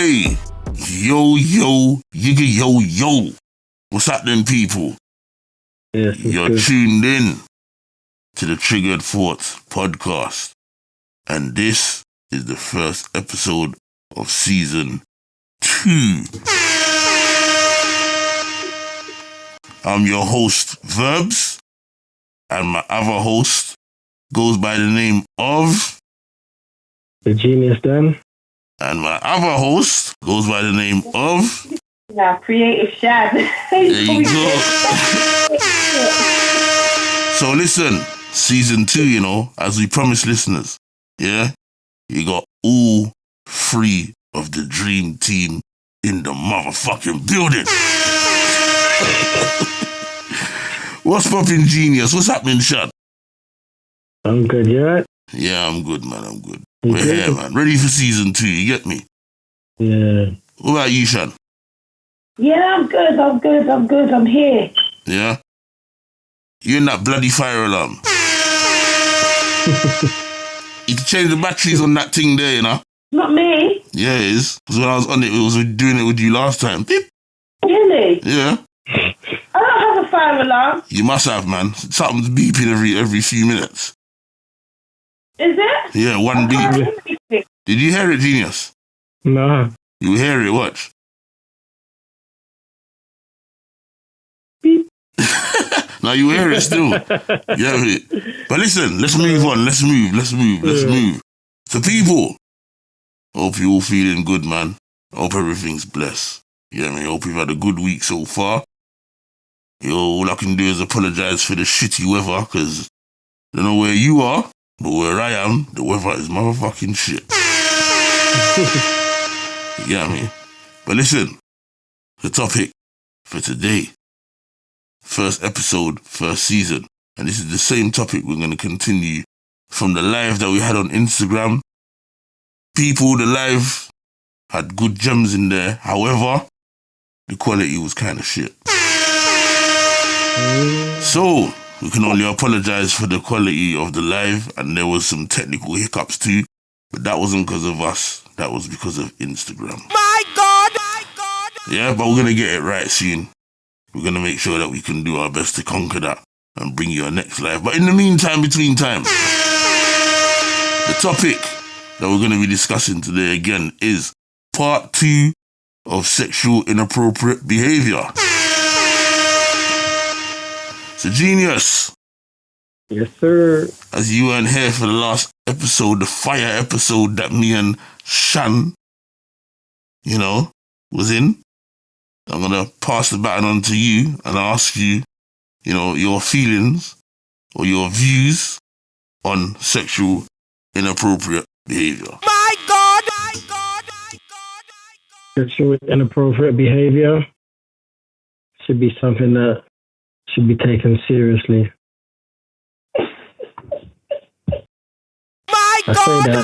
Hey, yo, yo. What's happening, people? Yes, You're good. tuned in to the Triggered Thoughts podcast. And this is the first episode of season 2. I'm your host, Verbz, and my other host goes by the name of... The Geniusdan. And my other host goes by the name of... Creative Shad. There you go. So listen, season 2, you know, as we promised listeners, yeah, you got all 3 of the dream team in the motherfucking building. What's poppin', Genius? What's happening, Shad? I'm good, you right? Yeah, I'm good, man, I'm good. You We're good? here, man. Ready for season 2, you get me? Yeah. What about you, Shad? Yeah, I'm good. I'm here. Yeah? You in that bloody fire alarm. You can change the batteries on that thing there, you know? Not me. Yeah, it is. Because when I was on it, it was doing it with you last time. Beep. Really? Yeah. I don't have a fire alarm. You must have, man. Something's beeping every few minutes. Is it? Yeah, one beep. I can't hear anything. Did you hear it, Genius? Nah. You hear it, watch. Beep. Now you hear it still. Yeah, but listen, let's move on. Let's move. So people, hope you all feeling good, man. Hope everything's blessed. Yeah, man. Hope you've had a good week so far. Yo, all I can do is apologize for the shitty weather, because I don't know where you are, but where I am, the weather is motherfucking shit. You get me? But listen, the topic for today, first episode, first season, and this is the same topic we're going to continue from the live that we had on Instagram. People, the live had good gems in there. However, the quality was kind of shit. So, we can only apologize for the quality of the live, and there was some technical hiccups too, but that wasn't because of us, that was because of Instagram. My God! Yeah, but we're going to get it right soon. We're going to make sure that we can do our best to conquer that and bring you our next live. But in the meantime, between time, the topic that we're going to be discussing today again is part 2 of sexual inappropriate behaviour. So, Genius. Yes, sir. As you weren't here for the last episode, the fire episode that me and Shan, you know, was in, I'm going to pass the baton on to you and ask you, you know, your feelings or your views on sexual inappropriate behaviour. My God! Sexual inappropriate behavior should be something that should be taken seriously. I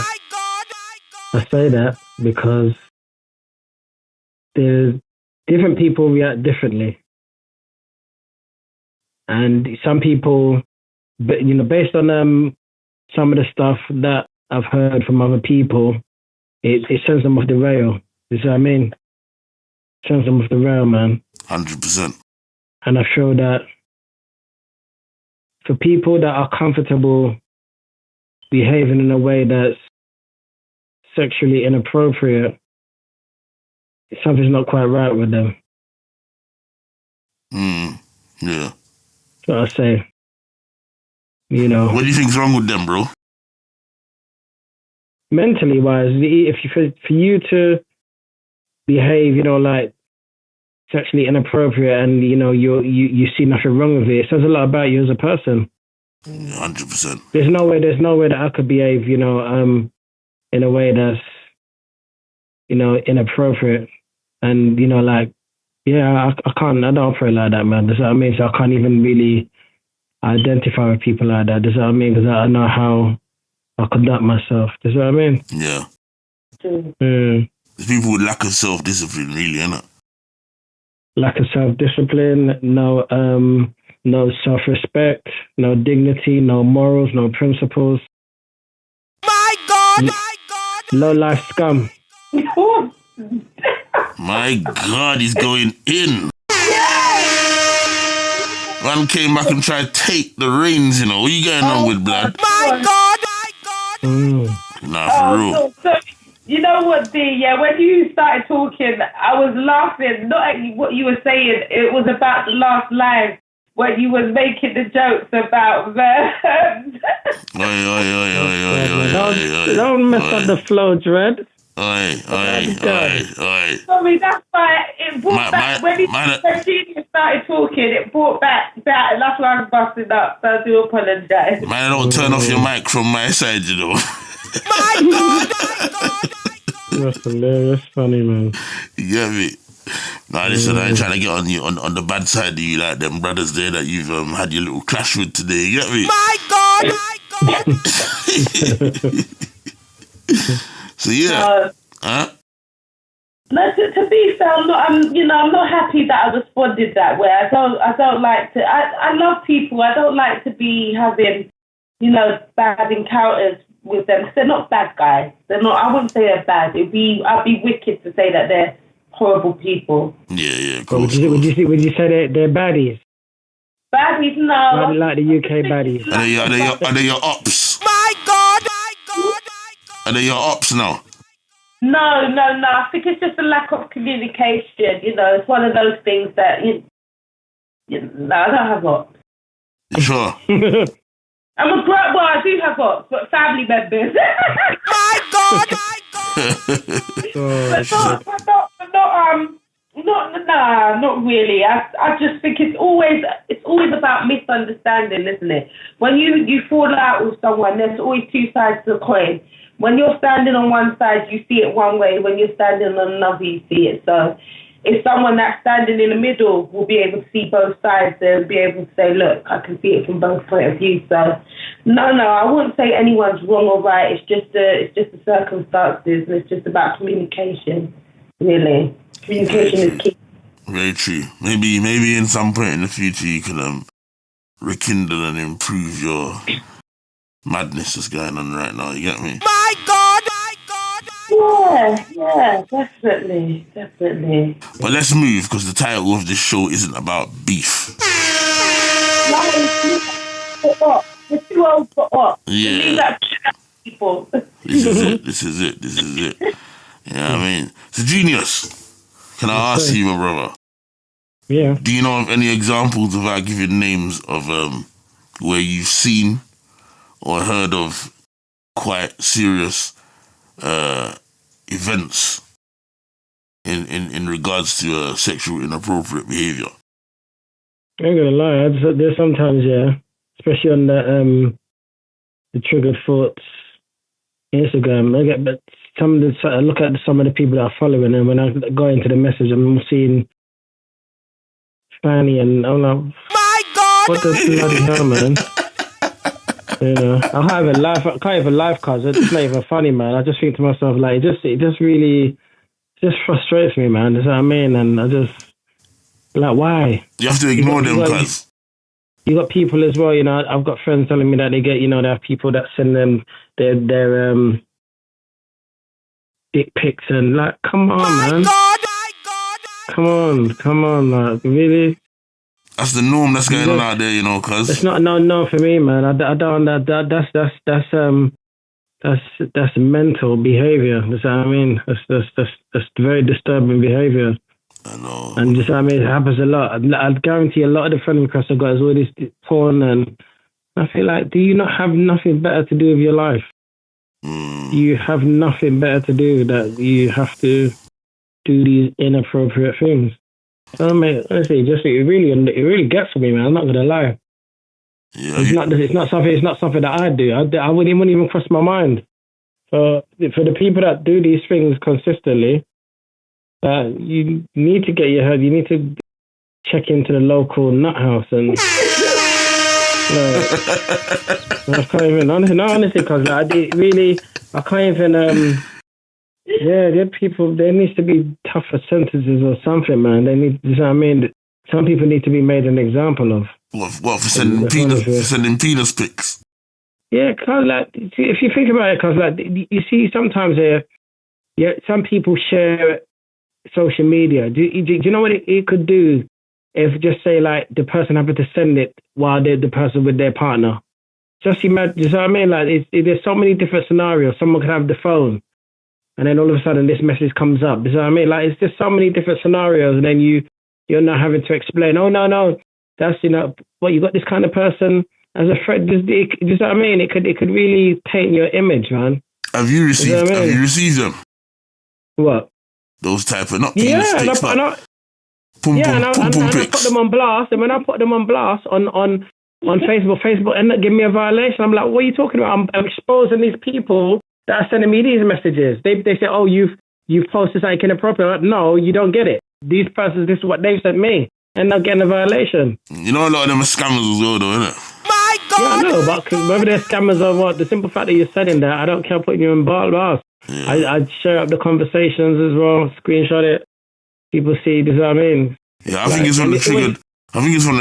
say that because there's different people react differently. And some people, you know, based on some of the stuff that I've heard from other people, it sends them off the rail. You see what I mean? Sends them off the rail, man. 100%. And I feel that for people that are comfortable behaving in a way that's sexually inappropriate, something's not quite right with them. Yeah. So I say, you know. What do you think's wrong with them, bro? Mentally wise, for you to behave, you know, like sexually inappropriate, and you know you see nothing wrong with it says a lot about you as a person. 100%. There's no way that I could behave, you know, in a way that's, you know, inappropriate. And, you know, like, yeah, I don't operate like that, man. That's what I mean. So I can't even really identify with people like that. That's what I mean, because I know how I conduct myself. That's what I mean. Yeah. Mm. There's people with lack of self-discipline, really, innit? Lack of self-discipline, no self-respect, no dignity, no morals, no principles. My God! Low-life scum. My God, he's going in. Man came back and tried to take the reins, you know. What you going on with, blood? My God. Nah, for real. So, you know what, D? Yeah, when you started talking, I was laughing, not at what you were saying. It was about the last live when you was making the jokes about Verbz. Don't mess up the flow, Dread. Oi. Sorry, that's why it brought back, when Genius started talking, it brought back that, and that's why I'm busting up, so I do apologise. Man, don't turn off your mic from my side, you know. My God! That's hilarious, funny, man. You get me? Nah, listen, I ain't trying to get on you on the bad side of you, like them brothers there that you've had your little clash with today. You get me? My God! So yeah, No, to be fair, I'm not happy that I responded that way. I don't like to. I love people. I don't like to be having, bad encounters with them. They're not bad guys. They're not. I wouldn't say they're bad. I'd be wicked to say that they're horrible people. Yeah. Cool. Would you say they're baddies? Baddies, no. Like the UK baddies. Are they your ops? My God! Are they your ops now? No. I think it's just a lack of communication. It's one of those things that no, I don't have ops. You sure? I do have ops, but family members. My God! Not really. I just think it's always about misunderstanding, isn't it? When you fall out with someone, there's always two sides to the coin. When you're standing on one side, you see it one way. When you're standing on another, you see it. So if someone that's standing in the middle will be able to see both sides, they'll be able to say, look, I can see it from both point of view. So no, I wouldn't say anyone's wrong or right. It's just the circumstances, and it's just about communication, really. Communication is key. Very true. Maybe in some point in the future you can rekindle and improve your madness that's going on right now. You get me? My God! Yeah, definitely. But let's move, because the title of this show isn't about beef. We're too old for what? Yeah. People. This is it. Yeah, I mean, so Genius, can I ask you, my brother? Yeah. Do you know of any examples, without giving names, of where you've seen or heard of quite serious events in regards to sexual inappropriate behaviour? I ain't gonna lie, there's sometimes, especially on the triggered thoughts Instagram. I look at some of the people that are following, and when I go into the message, I'm seeing Fanny, and I'm like, my God, what the bloody hell, man? I can't even laugh because it's not even funny, man. I just think to myself, like, it just really frustrates me, man. You know what I mean? And I just, like, why? You have to ignore them, cuz. You got people as well, I've got friends telling me that they get, they have people that send them their dick pics, and like, come on, man. God. Come on, like, really? That's the norm that's going on out there, cuz. It's not no for me, man. I don't. That's mental behavior. That's what I mean. That's very disturbing behavior. I know. And just, it happens a lot. I guarantee a lot of the friend requests I've got is all this porn, and I feel like, do you not have nothing better to do with your life? You have nothing better to do that you have to do these inappropriate things. Mate, honestly, it really gets to me, man. I'm not gonna lie. Yeah, it's not something that I do. I wouldn't even cross my mind. For the people that do these things consistently, you need to get your head. You need to check into the local nut house and. I can't even honestly, because I can't even. There people. There needs to be tougher sentences or something, man. They need. You know what I mean? Some people need to be made an example of. What for sending penis pics? Yeah, cause like, if you think about it, cause like, you see sometimes yeah, some people share social media. Do you know what it could do if just say like the person happened to send it while the person with their partner? Just imagine, you know what I mean? Like there's so many different scenarios. Someone could have the phone, and then all of a sudden this message comes up. You know what I mean? Like it's just so many different scenarios, and then you're not having to explain. Oh no, that's what you got this kind of person as a friend. You know what I mean? It could really taint your image, man. Have you received? Have you received them? What? Those type of not penis pics, but I put them on blast, and when I put them on blast on Facebook ended up giving me a violation. I'm like, what are you talking about? I'm exposing these people that are sending me these messages. They say, oh, you've posted something inappropriate. Like, no, you don't get it. These persons, this is what they've sent me, and I'm getting a violation. You know, a lot of them are scammers as well, though, isn't it? My God! Yeah, I know, but whether they're scammers or what, the simple fact that you're sending that, I don't care putting you in blast. Yeah. I share up the conversations as well, screenshot it. People see, this is what I mean? Yeah, I think it's from the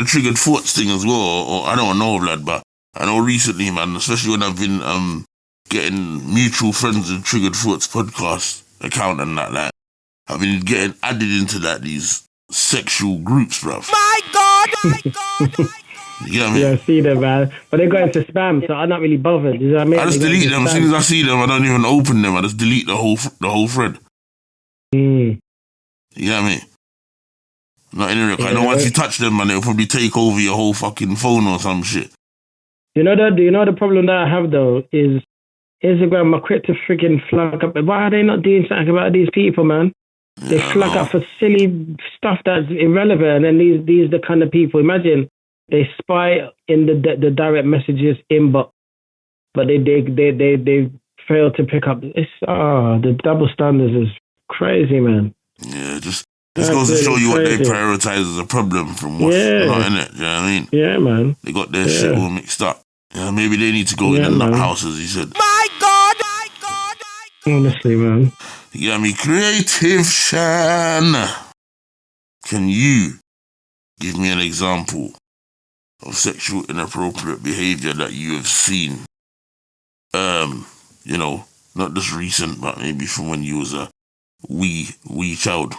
triggered thoughts thing as well, or I don't know, lad, but I know recently, man, especially when I've been getting mutual friends with Triggered Thoughts podcast account and that, like, I've been getting added into like these sexual groups, bruv. My God! My God! You get me? Yeah, I see them, man. But they go into spam, so I'm not really bothered. You know what I mean? I just delete them. As soon as I see them, I don't even open them. I just delete the whole thread. Mm. You get me? Not in it. I know once you touch them, man, it'll probably take over your whole fucking phone or some shit. Do you know the problem that I have though is Instagram are quick to freaking flag up. Why are they not doing something about these people, man? They flag up for silly stuff that's irrelevant, and these the kind of people. Imagine they spy in the direct messages inbox, but they fail to pick up. The double standards is crazy, man. Yeah, just goes to show you what they prioritize as a problem from what's not in it. You know what I mean? Yeah, man. They got their shit all mixed up. Yeah, maybe they need to go in the nut house, as he said. My God! My God! Honestly, man. You got me creative, Shan. Can you give me an example of sexual inappropriate behaviour that you have seen? You know, not just recent, but maybe from when you was a wee child.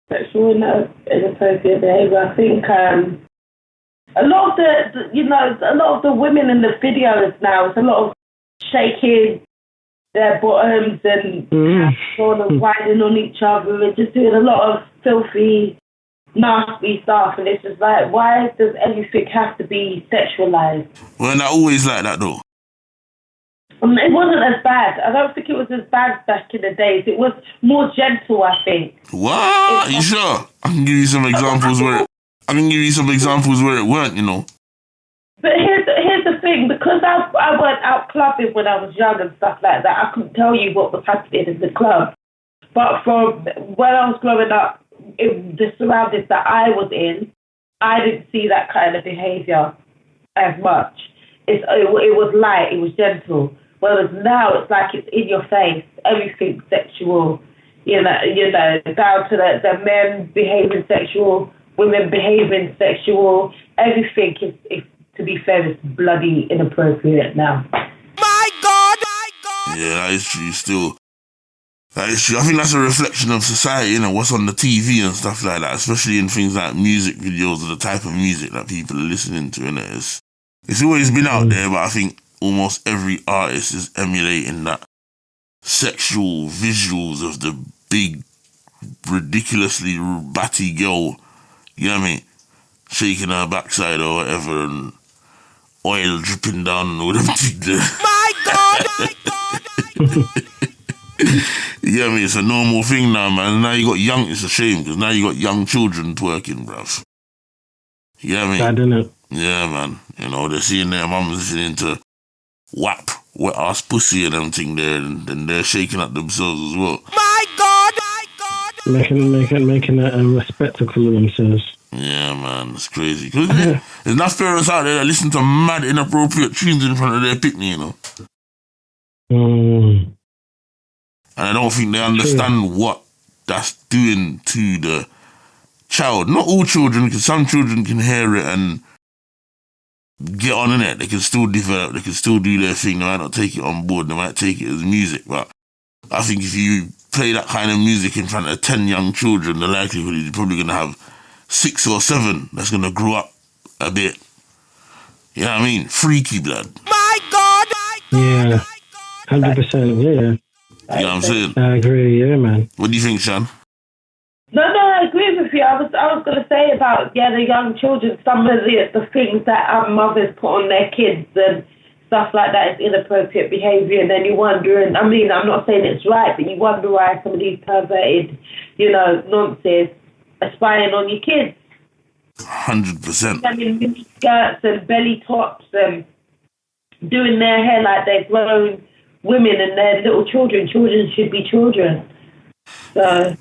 Sexual inappropriate behaviour. I think a lot of the women in the videos now, it's a lot of shaking their bottoms and sort of riding on each other and just doing a lot of filthy, nasty stuff. And it's just like, why does everything have to be sexualized? Well, not always like that though. It wasn't as bad. I don't think it was as bad back in the days. It was more gentle, I think. What? You sure? I can give you some examples where it weren't, you know. But here's the thing, because I went out clubbing when I was young and stuff like that, I couldn't tell you what was happening in the club. But from when I was growing up, the surroundings that I was in, I didn't see that kind of behaviour as much. It was light, it was gentle. Whereas now it's like it's in your face, everything sexual, you know, down to the men behaving sexual, women behaving sexual, everything is to be fair, is bloody inappropriate now. My God! My God! Yeah, that is true still. That is true. I think that's a reflection of society, you know, what's on the TV and stuff like that, especially in things like music videos or the type of music that people are listening to, innit? It's always been out there, but I think almost every artist is emulating that sexual visuals of the big, ridiculously batty girl, you know what I mean, shaking her backside or whatever, and oil dripping down and all them things there. My God! My God! My God! You know what I mean? It's a normal thing now, man. Now you got it's a shame, because now you got young children twerking, bruv. You know what I mean? I don't know. Yeah, man. You know, they're seeing their mums listening to WAP, wet ass pussy and everything there, and then they're shaking up themselves as well. My God! My God! Making a spectacle of themselves. Yeah, man, it's crazy. There's enough parents out there that listen to mad inappropriate tunes in front of their picnic, you know. And I don't think they understand what that's doing to the child. Not all children, because some children can hear it and get on in it. They can still develop. They can still do their thing. They might not take it on board. They might take it as music. But I think if you play that kind of music in front of 10 young children, the likelihood is you're probably going to have 6 or 7 that's going to grow up a bit. You know what I mean? Freaky blood. My God! Yeah. 100%, yeah. You know what I'm saying? I agree, yeah, man. What do you think, Shan? No, I agree with you. I was going to say about, the young children, some of the things that our mothers put on their kids and stuff like that is inappropriate behaviour, and then you wonder, and I mean, I'm not saying it's right, but you wonder why some of these perverted, nonsense are spying on your kids. 100%. I mean, mini skirts and belly tops and doing their hair like they're grown women and they're little children. Children should be children. So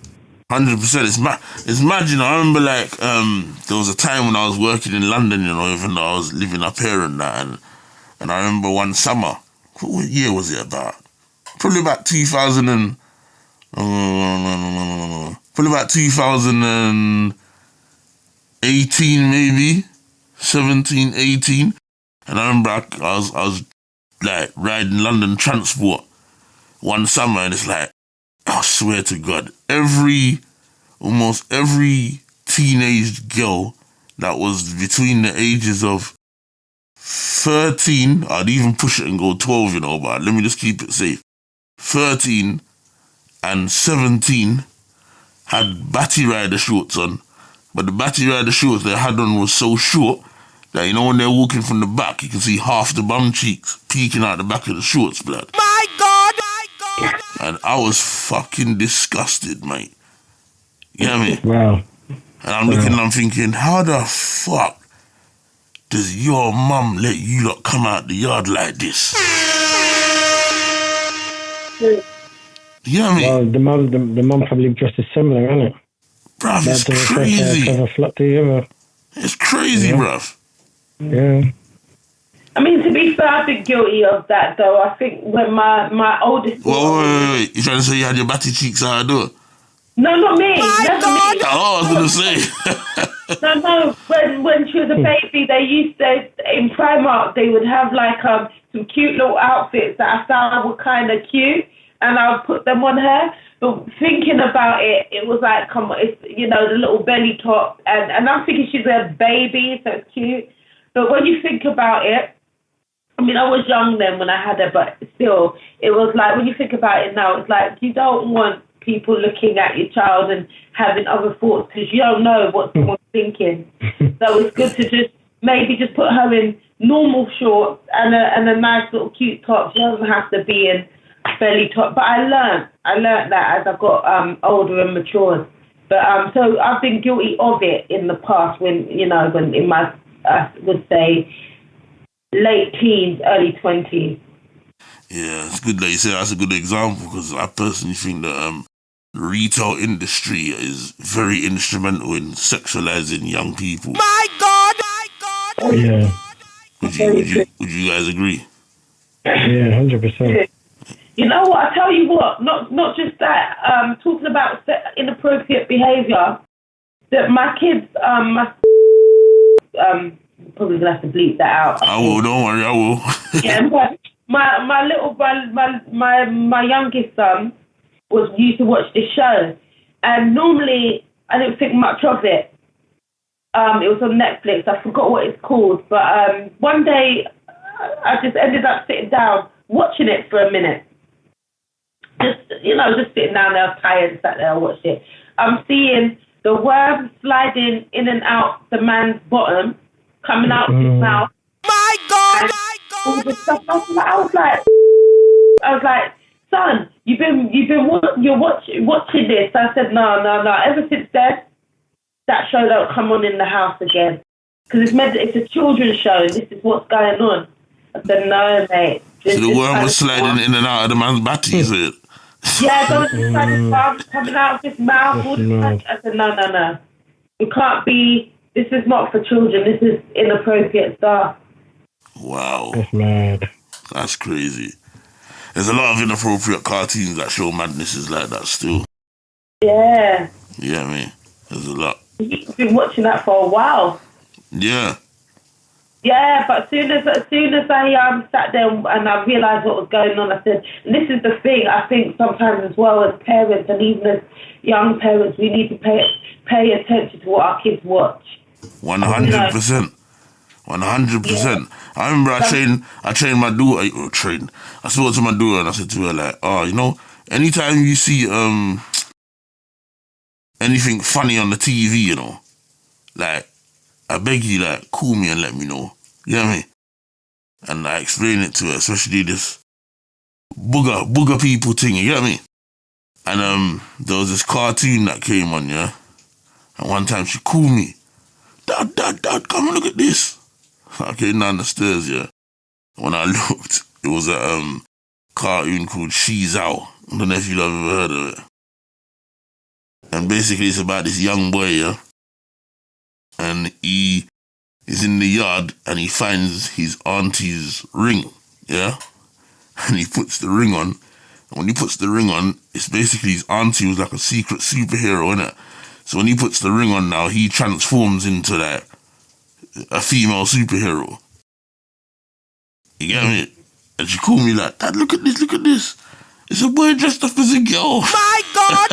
100%. It's mad, I remember there was a time when I was working in London, even though I was living up here and that, and I remember one summer, what year was it about? Probably about 2018 maybe, 17, 18. And I remember I was like riding London transport one summer, and it's like, I swear to God, almost every teenage girl that was between the ages of 13, I'd even push it and go 12, but let me just keep it safe. 13 and 17 had batty rider shorts on, but the batty rider shorts they had on was so short that, when they're walking from the back, you can see half the bum cheeks peeking out the back of the shorts, blood. My God! My God! And I was fucking disgusted, mate. You know what I mean? Wow. And I'm looking and I'm thinking, how the fuck does your mum let you lot come out the yard like this? You know what I mean? Well, the mum probably dressed similar, isn't it? Bruv, it's crazy. It's crazy, bruv. Yeah. I mean, to be fair, I've been guilty of that, though. I think when my oldest... Wait. You trying to say you had your batty cheeks out the door? No, not me. Never me. Oh, I was going to say. No. When she was a baby, they used to, in Primark, they would have some cute little outfits that I found were kind of cute, and I would put them on her. But thinking about it, it was like, come on, it's, the little belly top, and I'm thinking she's a baby, so it's cute. But when you think about it, I mean, I was young then when I had her, but still, it was like, when you think about it now, it's like, you don't want people looking at your child and having other thoughts because you don't know what someone's thinking. So it's good to just put her in normal shorts and a nice little cute top. She doesn't have to be in belly top. But I learned that as I got older and matured. But so I've been guilty of it in the past when in my, I would say, late teens, early 20s. Yeah, it's good that you say that's a good example because I personally think that the retail industry is very instrumental in sexualizing young people. My God! My God! Yeah. Would you guys agree? Yeah, 100%. You know what? I tell you what. Not just that. Talking about inappropriate behaviour. That my kids, probably gonna have to bleep that out. I will. Don't worry. I will. Yeah, but my youngest son used to watch this show, and normally I didn't think much of it. It was on Netflix. I forgot what it's called, but one day I just ended up sitting down watching it for a minute. Just sitting down there, I was tired, sat there, I watched it. I'm seeing the worm sliding in and out the man's bottom, coming out of his mouth. My God! My God! All this stuff. I was like, son, you're watching this. I said, no. Ever since then, that show don't come on in the house again because it's a children's show. And this is what's going on. I said, no, mate. So the worm was sliding in and out of the man's batty, is it? Yeah, going inside his mouth, coming out of his mouth. All this I said, no. It can't be. This is not for children. This is inappropriate stuff. Wow. That's mad. That's crazy. There's a lot of inappropriate cartoons that show madnesses like that still. Yeah. Yeah, I mean, there's a lot. You've been watching that for a while. Yeah. Yeah, but as soon as I sat there and I realised what was going on, I said, and this is the thing. I think sometimes as well as parents and even as young parents, we need to pay attention to what our kids watch. 100%. 100%. I remember I trained my daughter. I spoke to my daughter and I said to her like, oh, you know, anytime you see anything funny on the TV, you know, like, I beg you, like, call me and let me know. You know what I mean? And I explain it to her, especially this booger people thing, you get me? And there was this cartoon that came on, yeah? And one time she called me, Dad, come and look at this. I came down the stairs, yeah? When I looked, it was a cartoon called She's Out. I don't know if you've ever heard of it. And basically it's about this young boy, yeah? And he is in the yard and he finds his auntie's ring, yeah? And he puts the ring on. And when he puts the ring on, it's basically his auntie was like a secret superhero, innit? So when he puts the ring on now, he transforms into like a female superhero. You get me? And she called me like, Dad, look at this. It's a boy dressed up as a girl. My God!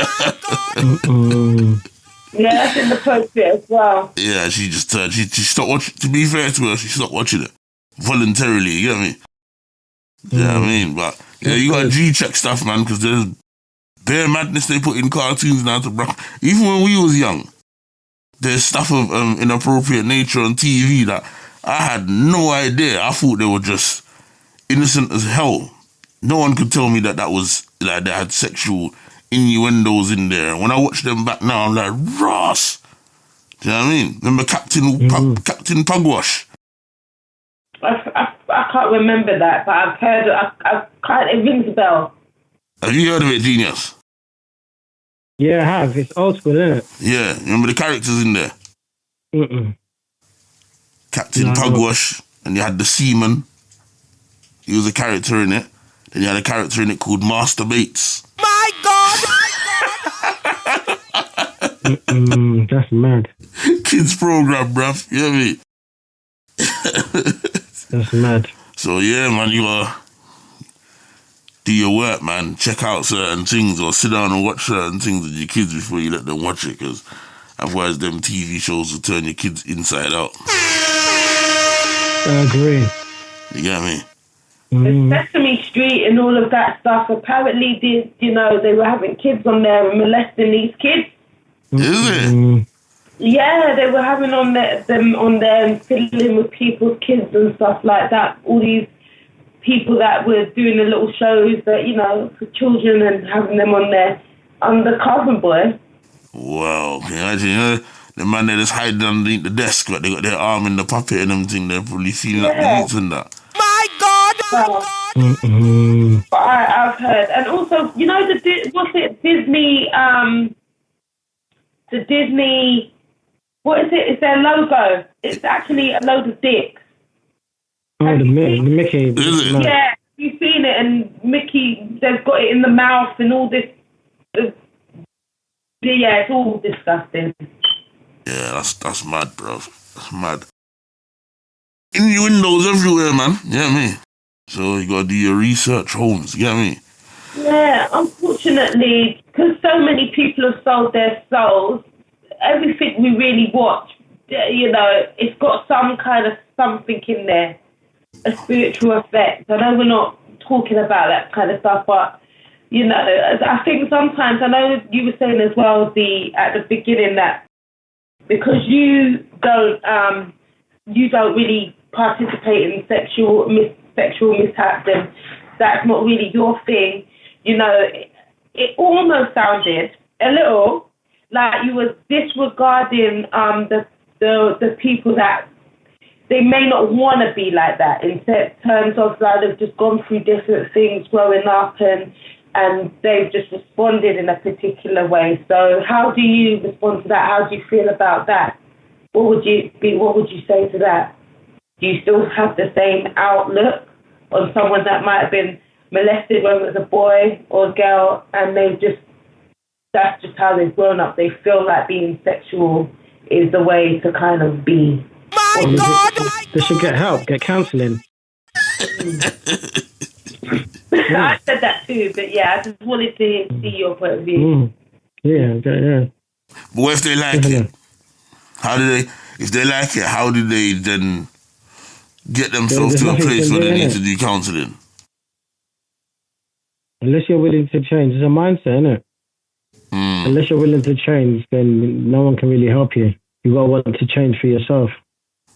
Yeah, that's inappropriate as well. Yeah, she just she stopped watching. To be fair to her, she stopped watching it voluntarily. You get me? Yeah, I mean, but yeah, you gotta G-check stuff, man, because there's bare madness they put in cartoons now to bro. Even when we was young, there's stuff of inappropriate nature on TV that I had no idea. I thought they were just innocent as hell. No one could tell me that was like they had sexual innuendos in there. When I watch them back now, I'm like, Ross. Do you know what I mean? Remember Captain Pugwash? I can't remember that, but I've heard it rings a bell. Have you heard of it, Genius? Yeah, I have. It's old school, isn't it? Yeah, remember the characters in there? Captain Pugwash, and you had the seaman. He was a character in it. Then you had a character in it called Master Bates. My God! That's mad. Kids program, bruv. You know what I mean? That's mad. So yeah, man, you gotta do your work, man. Check out certain things or sit down and watch certain things with your kids before you let them watch it, because otherwise them TV shows will turn your kids inside out. I agree. You get me? Sesame Street and all of that stuff apparently they were having kids on there and molesting these kids. Is it? Yeah, they were having them on there and fiddling with people's kids and stuff like that. All these people that were doing the little shows that, for children and having them on there undercover, boy. Wow. Can you imagine, the man they just hiding underneath the desk, but they got their arm in the puppet and everything, they're probably feeling like the youth and that. My God! But I've heard. And also, the Disney, what is it? It's their logo. It's actually a load of dicks. Oh, the Mickey. Is it? Yeah, you've seen it, and Mickey, they've got it in the mouth and all this. Yeah, it's all disgusting. Yeah, that's mad, bro. That's mad. Innuendos everywhere, man. You know what I mean? So you gotta do your research, Holmes. You know what I mean? Yeah, unfortunately, because so many people have sold their souls, everything we really watch, it's got some kind of something in there, a spiritual effect. I know we're not talking about that kind of stuff, but, I think sometimes, I know you were saying as well, at the beginning, that because you don't really participate in sexual mishaps, and that's not really your thing. It almost sounded a little like you were disregarding the people that they may not want to be like that, in terms of like they've just gone through different things growing up and they've just responded in a particular way. So how do you respond to that? How do you feel about that? What would you say to that? Do you still have the same outlook on someone that might have been molested when it was a boy or a girl, and that's just how they've grown up? They feel like being sexual is the way to kind of be. They should get help, get counselling. I said that too, but I just wanted to see your point of view. Yeah. But what if they like it? How do they? If they like it, how do they then get themselves to a place where they need to do counselling? Unless you're willing to change, it's a mindset, isn't it? Unless you're willing to change, then no one can really help you. You got to want to change for yourself.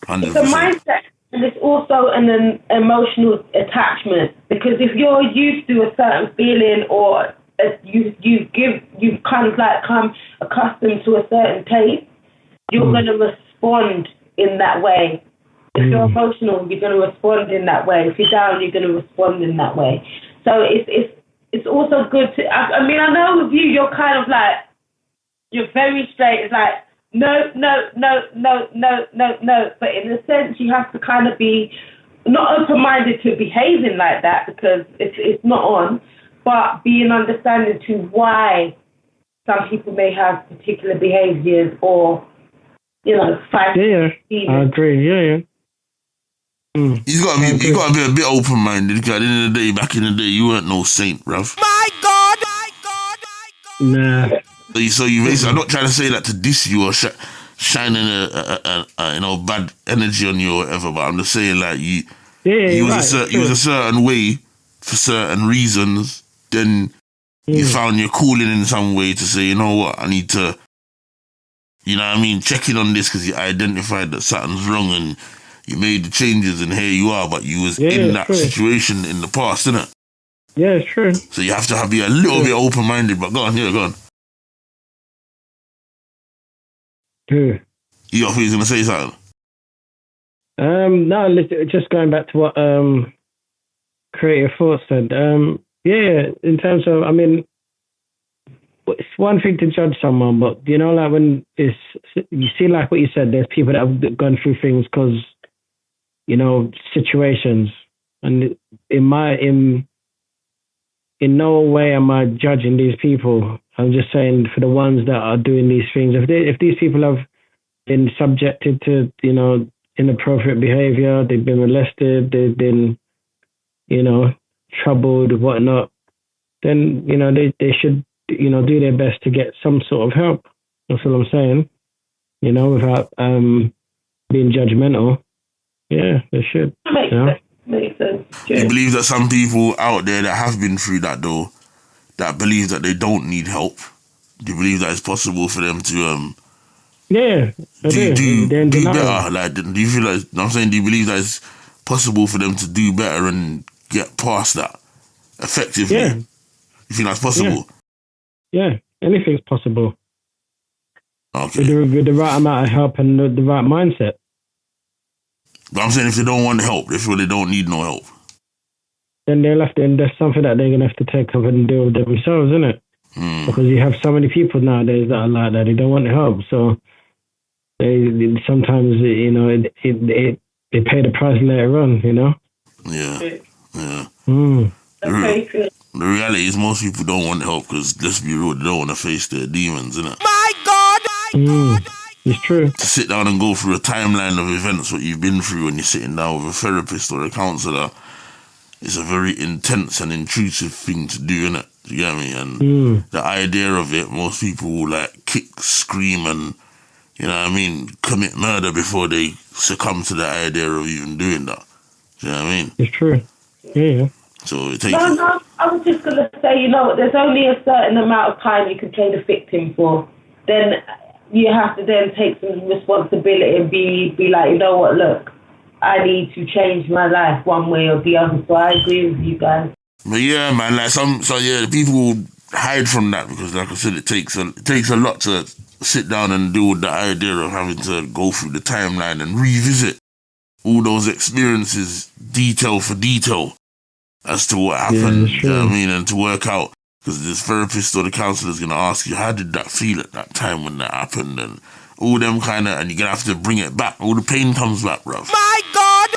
100%. It's a mindset, and it's also an emotional attachment. Because if you're used to a certain feeling, or you've kind of like come accustomed to a certain taste, you're going to respond in that way. If you're emotional, you're going to respond in that way. If you're down, you're going to respond in that way. So it's also good to. I mean, I know with you, you're kind of like, you're very straight. It's like no. But in a sense, you have to kind of be not open-minded to behaving like that, because it's not on. But being understanding to why some people may have particular behaviours, or fight. Yeah, I agree. Yeah. You gotta be a bit open-minded. Because at the end of the day, back in the day, you weren't no saint, bruv. My God! Nah. So you basically, I'm not trying to say that to diss you or shining a bad energy on you or whatever, but I'm just saying like you was a certain way for certain reasons. Then you found your calling in some way to say, you know what, I need to, check in on this because you identified that something's wrong and you made the changes and here you are, but you was in that situation in the past, innit? Yeah, it's true. So you have to be a little bit open-minded, but go on. Who? You got who's going to say something? No, just going back to what Creative Thought said. In terms of, I mean, it's one thing to judge someone, but like when you see, like what you said, there's people that have gone through things because, situations, and in no way am I judging these people. I'm just saying for the ones that are doing these things, if these people have been subjected to, inappropriate behavior, they've been molested, they've been, troubled, whatnot, then, they should, do their best to get some sort of help. That's what I'm saying, without being judgmental. Yeah, they should. Makes sense. Do you believe that some people out there that have been through that though, that believe that they don't need help, do you believe that it's possible for them to do better? Like, do you feel like, I'm saying, do you believe that it's possible for them to do better and get past that effectively? Yeah. You think that's possible? Yeah, anything's possible. Okay. With the right amount of help and the right mindset. But I'm saying if they don't want help, they feel they don't need no help, then there's something that they're going to have to take up and deal with themselves, isn't it? Because you have so many people nowadays that are like that, they don't want help. So they sometimes, they pay the price later on, Yeah. Okay, true. The reality is most people don't want help because, let's be real, they don't want to face their demons, innit? My God! It's true. To sit down and go through a timeline of events, what you've been through when you're sitting down with a therapist or a counsellor, it's a very intense and intrusive thing to do, innit? Do you get me? And the idea of it, most people will like kick, scream and, commit murder before they succumb to the idea of even doing that. Do you know what I mean? It's true. Yeah. So it takes... No, I was just going to say, there's only a certain amount of time you can play the victim for. Then you have to then take some responsibility and be like, look, I need to change my life one way or the other. So I agree with you guys. But yeah, man, like the people will hide from that because, like I said, it takes a lot to sit down and deal with the idea of having to go through the timeline and revisit all those experiences detail for detail as to what happened, you know what I mean, and to work out, because this therapist or the counsellor is going to ask you, how did that feel at that time when that happened, and all them kind of, and you're going to have to bring it back. All the pain comes back, bruv. My God!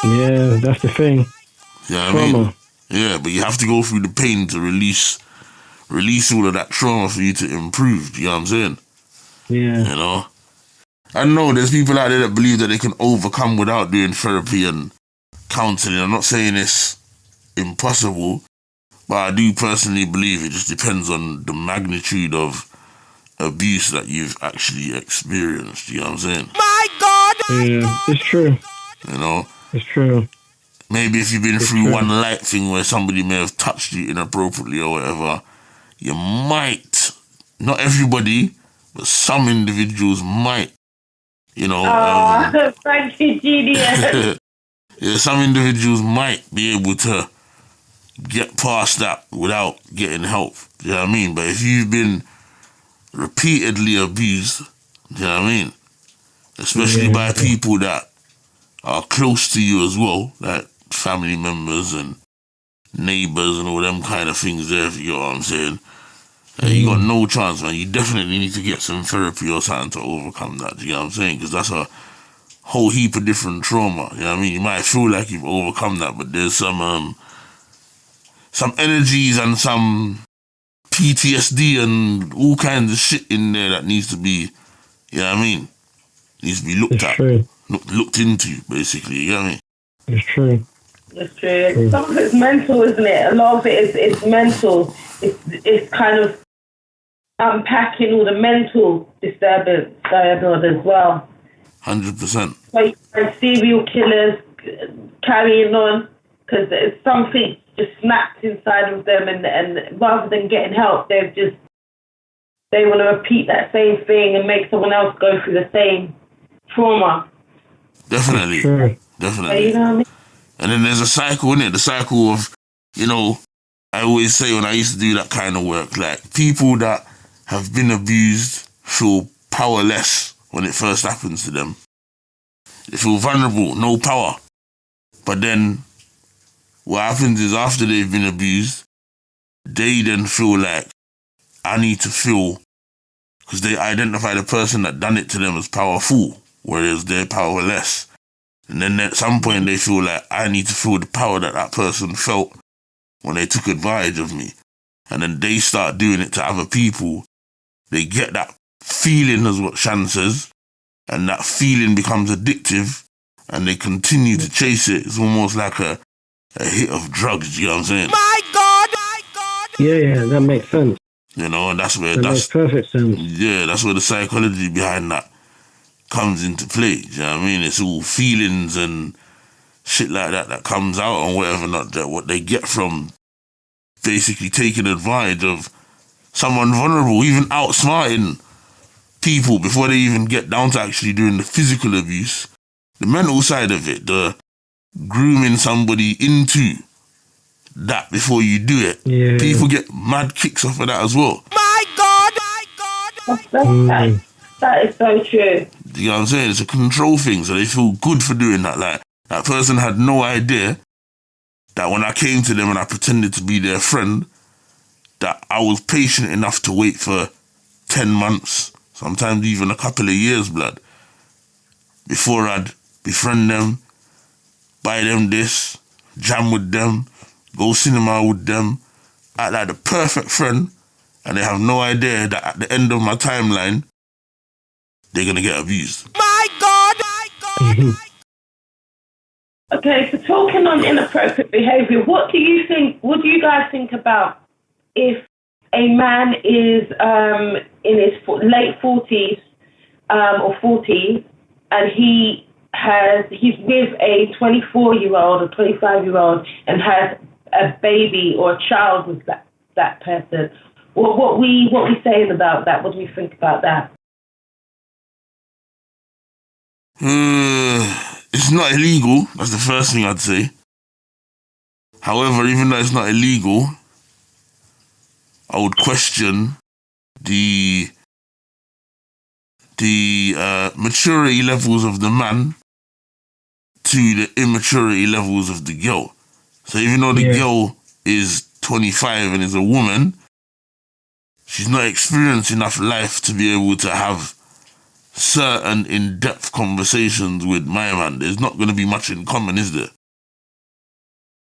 Yeah, that's the thing. You know what I mean? Yeah, but you have to go through the pain to release all of that trauma for you to improve. You know what I'm saying? Yeah. I know there's people out there that believe that they can overcome without doing therapy and counselling. I'm not saying it's impossible, but I do personally believe it just depends on the magnitude of abuse that you've actually experienced. You know what I'm saying? My God! Yeah, it's true. You know? It's true. Maybe if you've been through one light thing where somebody may have touched you inappropriately or whatever, you might, not everybody, but some individuals might, you know. Thank you, genius. Yeah, some individuals might be able to get past that without getting help. Do you know what I mean? But if you've been repeatedly abused, do you know what I mean? Especially by people that are close to you as well, like family members and neighbours and all them kind of things there, if you know what I'm saying. You got no chance, man. You definitely need to get some therapy or something to overcome that, do you know what I'm saying? Because that's a whole heap of different trauma, you know what I mean? You might feel like you've overcome that, but there's some energies and some PTSD and all kinds of shit in there that needs to be, you know what I mean? Needs to be looked at, looked into, basically, you know what I mean? It's true. It's true. Some of it's mental, isn't it? A lot of it is mental. It's kind of unpacking all the mental disturbance going on as well. 100%. Like serial killers carrying on because something just snapped inside of them, and rather than getting help, they want to repeat that same thing and make someone else go through the same trauma. Definitely. Sure. Definitely. You know what I mean? And then there's a cycle, innit? The cycle of, you know, I always say when I used to do that kind of work, like, people that have been abused feel powerless when it first happens to them. They feel vulnerable, no power. But then what happens is after they've been abused, they then feel like, I need to feel, because they identify the person that done it to them as powerful, whereas they're powerless. And then at some point they feel like, I need to feel the power that that person felt when they took advantage of me. And then they start doing it to other people. They get that feeling, as what Shan says, and that feeling becomes addictive, and they continue to chase it. It's almost like a hit of drugs, you know what I'm saying? My God! My God! Yeah, that makes sense. You know, and that's where That makes perfect sense. Yeah, that's where the psychology behind that comes into play. Do you know what I mean? It's all feelings and shit like that comes out and whatever, not that what they get from basically taking advantage of someone vulnerable, even outsmarting people before they even get down to actually doing the physical abuse. The mental side of it, the grooming somebody into that before you do it. Yeah. People get mad kicks off of that as well. My God! My God! That is so true. You know what I'm saying? It's a control thing, so they feel good for doing that. Like, that person had no idea that when I came to them and I pretended to be their friend, that I was patient enough to wait for 10 months, sometimes even a couple of years, blood, before I'd befriend them, buy them this, jam with them, go cinema with them, act like the perfect friend, and they have no idea that at the end of my timeline, they're going to get abused. My God! My God! Okay, so talking on inappropriate behaviour, what do you guys think about if a man is in his late 40s or 40s and he's with a 24-year-old or 25-year-old and has a baby or a child with that person? What we saying about that? What do we think about that? It's not illegal. That's the first thing I'd say. However, even though it's not illegal, I would question the maturity levels of the man to the immaturity levels of the girl. So even though the girl is 25 and is a woman, she's not experienced enough life to be able to have certain in-depth conversations with my man. There's not going to be much in common, is there?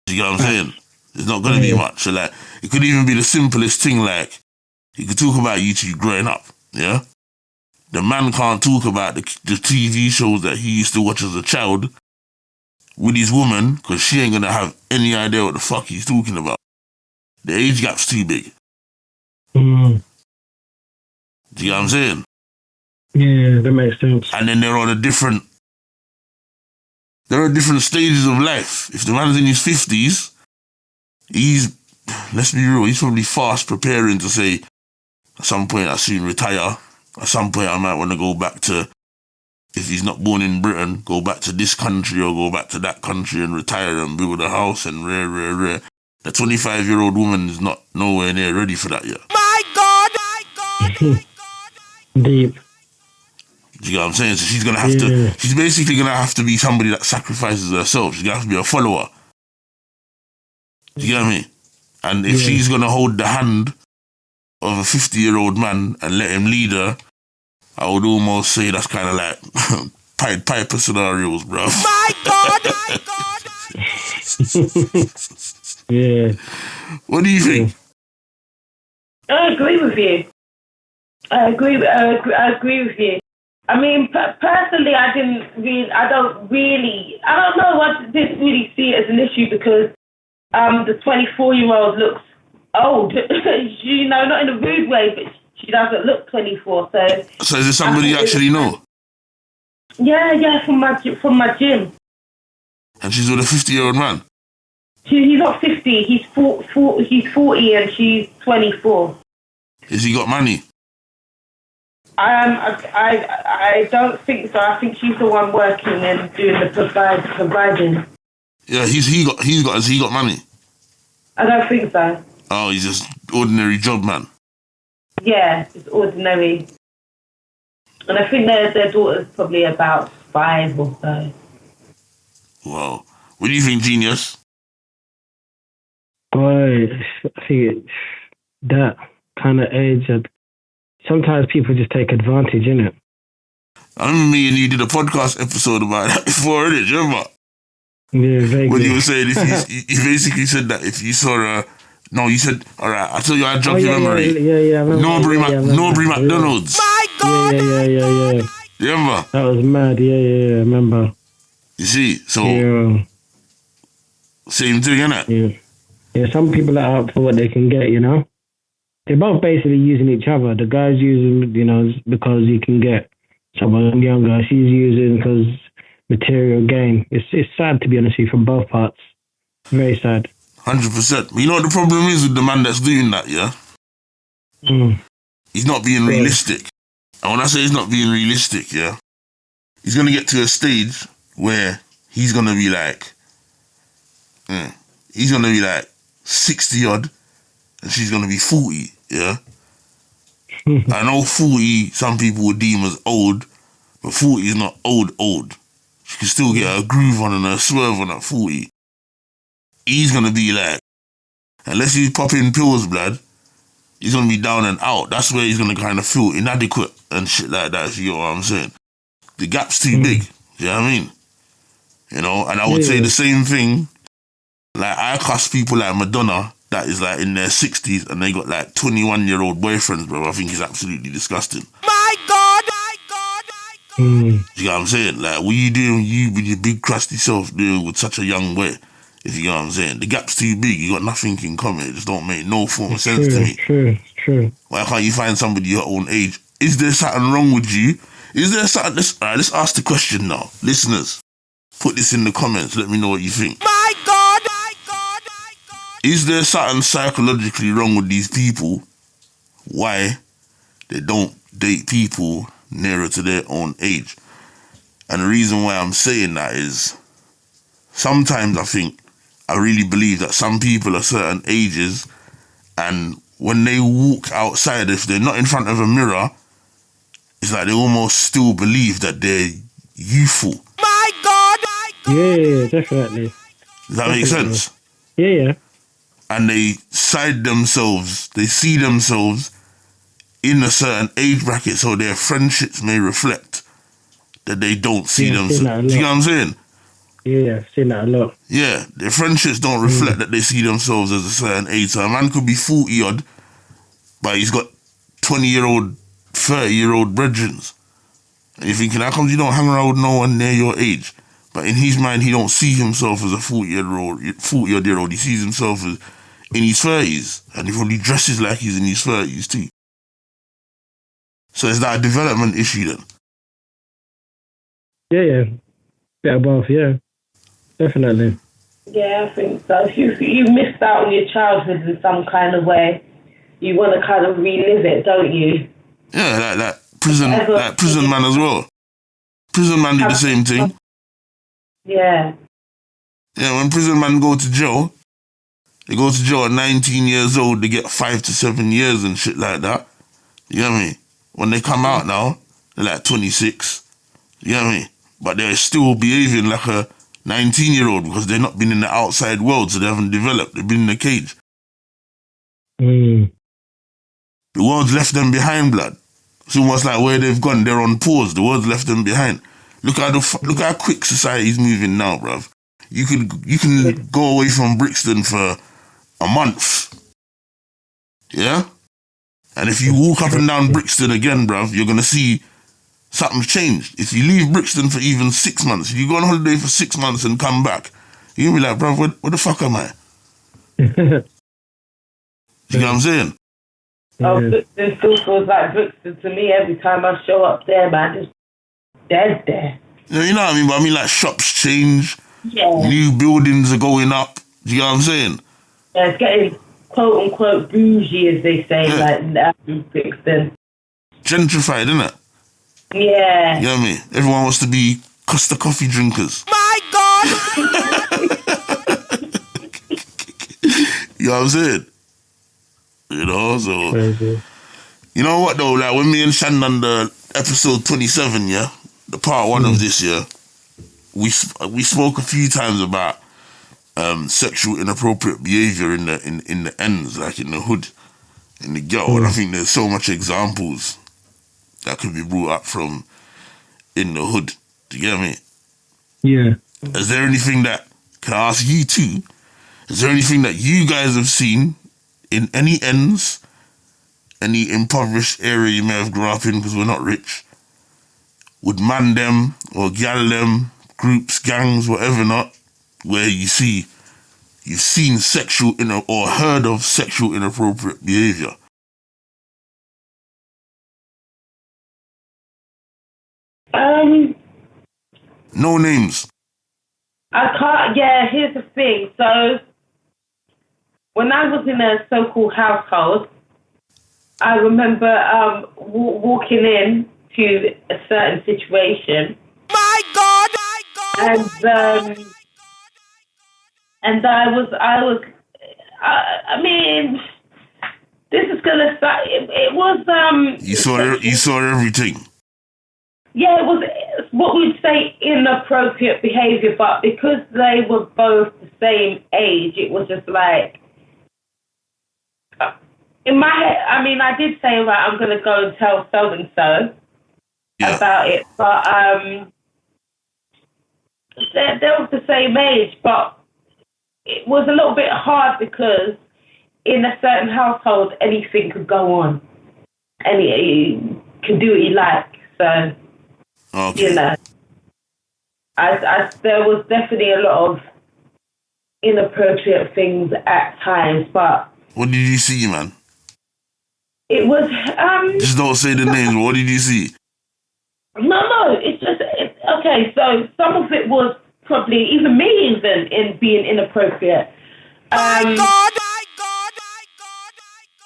You get what I'm saying? There's not going to be much. So, like, it could even be the simplest thing, like, you could talk about you two growing up, yeah? the man can't talk about the TV shows that he used to watch as a child with his woman because she ain't gonna have any idea what the fuck he's talking about. The age gap's too big. Mm. Do you know what I'm saying? Yeah, that makes sense. And then they're at different stages of life. If the man's in his 50s, let's be real, he's probably fast preparing to say, at some point I soon retire. At some point I might want to go back to, if he's not born in Britain, go back to this country or go back to that country and retire and build a house and rare. The 25-year-old woman is not nowhere near ready for that yet. My God! My God! Deep. Do you know what I'm saying? So she's gonna have to, she's basically gonna have to be somebody that sacrifices herself. She's gonna have to be a follower. Do you get what I mean? And if she's gonna hold the hand of a 50-year-old man and let him lead her, I would almost say that's kind of like Pied Piper scenarios, bro. My God! My God! Yeah. What do you think? I agree with you. I agree with you. I mean, personally, I didn't really see it as an issue because the 24-year-old looks old. You know, not in a rude way, but she doesn't look 24. So is it somebody you actually know? Yeah, from my gym. And she's with a 50-year-old man? He's not 50. He's 40 and she's 24. Has he got money? I don't think so. I think she's the one working and doing the providing. Yeah, has he got money? I don't think so. Oh, he's just ordinary job man. Yeah, it's ordinary. And I think their daughter's probably about 5 or so. Wow. What do you think, Genius? Boy, I think that kind of age, sometimes people just take advantage, innit? I remember me and you did a podcast episode about that before, innit? You remember? Yeah, vaguely. When you were saying, you basically said that if you saw no, you said, all right, I'll tell you, I jog your memory. Yeah. Norbury McDonald's. My God! Yeah. You remember? That was mad, yeah, I remember. You see, so, same thing, innit? Yeah, some people are out for what they can get, you know? They're both basically using each other. The guy's using, you know, because he can get someone younger. She's using because material gain. It's sad, to be honest with you, from both parts. Very sad. 100%. But you know what the problem is with the man that's doing that, yeah? He's not being realistic. And when I say he's not being realistic, yeah, he's going to get to a stage where he's going to be like, 60 odd and she's going to be 40, yeah? I know 40, some people would deem as old, but 40 is not old. She can still get her groove on and her swerve on at 40. He's going to be like, unless he's popping pills, blood, he's going to be down and out. That's where he's going to kind of feel inadequate and shit like that, if you get what I'm saying. The gap's too big, you know what I mean? You know, and I would say the same thing. Like, I cuss people like Madonna that is like in their 60s and they got like 21-year-old boyfriends, bro. I think it's absolutely disgusting. My God! My God! My God! You know what I'm saying? Like, what you doing, you with your big crusty self doing with such a young boy? If you know what I'm saying. The gap's too big. You got nothing in common. It just don't make no form of sense to me. True. Why can't you find somebody your own age? Is there something wrong with you? Is there something... Let's ask the question now. Listeners, put this in the comments. Let me know what you think. My God! My God! My God! Is there something psychologically wrong with these people? Why they don't date people nearer to their own age? And the reason why I'm saying that is sometimes I really believe that some people are certain ages and when they walk outside, if they're not in front of a mirror, it's like they almost still believe that they're youthful. My God! My God! Yeah, definitely. Does that make sense? Yeah. And they see themselves in a certain age bracket so their friendships may reflect that they don't see themselves. Do you know what I'm saying? Yeah, I've seen that a lot. Yeah, their friendships don't reflect that they see themselves as a certain age. So a man could be 40 odd, but he's got 20-year-old, 30-year-old brethrens. And you're thinking, how come you don't hang around with no one near your age? But in his mind, he don't see himself as a 40-year-old. He sees himself as in his 30s. And he probably dresses like he's in his 30s too. So is that a development issue then? Yeah. Yeah, both, yeah. Definitely. Yeah, I think so. If you missed out on your childhood in some kind of way, you want to kind of relive it, don't you? Yeah, like prison man as well. Prison man do the same thing. Yeah. Yeah, when prison man go to jail, they go to jail at 19 years old, they get 5 to 7 years and shit like that. You know what I mean? When they come out now, they're like 26. You know what I mean? But they're still behaving like a 19-year-old because they've not been in the outside world, so they haven't developed. They've been in the cage. Mm. The world's left them behind, blood. It's almost like where they've gone, they're on pause. The world's left them behind. Look how quick society's moving now, bruv. You can go away from Brixton for a month. Yeah? And if you walk up and down Brixton again, bruv, you're going to see something's changed. If you leave Brixton for even 6 months, if you go on holiday for 6 months and come back, you're going to be like, bruv, where the fuck am I? You know what I'm saying? Oh, Brixton still feels like Brixton to me every time I show up there, man. Just dead there. You know what I mean? But I mean, like, shops change. Yeah. New buildings are going up. Do you know what I'm saying? Yeah, it's getting quote-unquote bougie, as they say, like Brixton. Gentrified, isn't it? Yeah. You know what I mean? Everyone wants to be Costa coffee drinkers. My God! You know what I'm saying? You know, so... Crazy. You know what, though? Like, when me and Shannon on the episode 27, yeah? The part 1 of this, yeah? We spoke a few times about sexual inappropriate behaviour in the ends, like in the hood, in the ghetto. And I think there's so much examples that could be brought up from in the hood. Do you get me? Yeah. Is there anything that, can I ask you too, is there anything that you guys have seen in any ends, any impoverished area you may have grown up in because we're not rich, would man them or gal them, groups, gangs, whatever not, where you've seen sexual or heard of sexual inappropriate behaviour? No names. I can't. Yeah, here's the thing. So, when I was in a so-called household, I remember walking in to a certain situation. My God! And I mean, this is gonna start. It was You saw everything. Yeah, it was what we'd say inappropriate behaviour, but because they were both the same age, it was just like, in my head, I mean, I did say, right, I'm going to go and tell so-and-so about it, but they were the same age, but it was a little bit hard because in a certain household, anything could go on. You can do what you like, so... Okay. You know, there was definitely a lot of inappropriate things at times, but... What did you see, man? It was... Just don't say the names, but what did you see? No, it's just... okay, so some of it was probably, even me even, in being inappropriate. My God!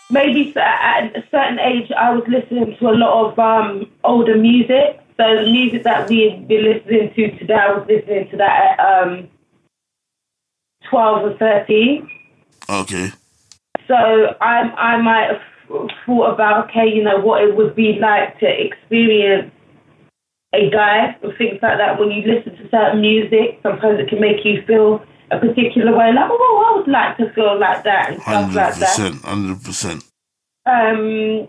Maybe at a certain age, I was listening to a lot of older music. So the music that we've been listening to today, I was listening to that at 12 or 13. Okay. So I might have thought about, okay, you know, what it would be like to experience a guy and things like that. When you listen to certain music, sometimes it can make you feel a particular way, like, oh, I would like to feel like that and stuff like that. 100%. And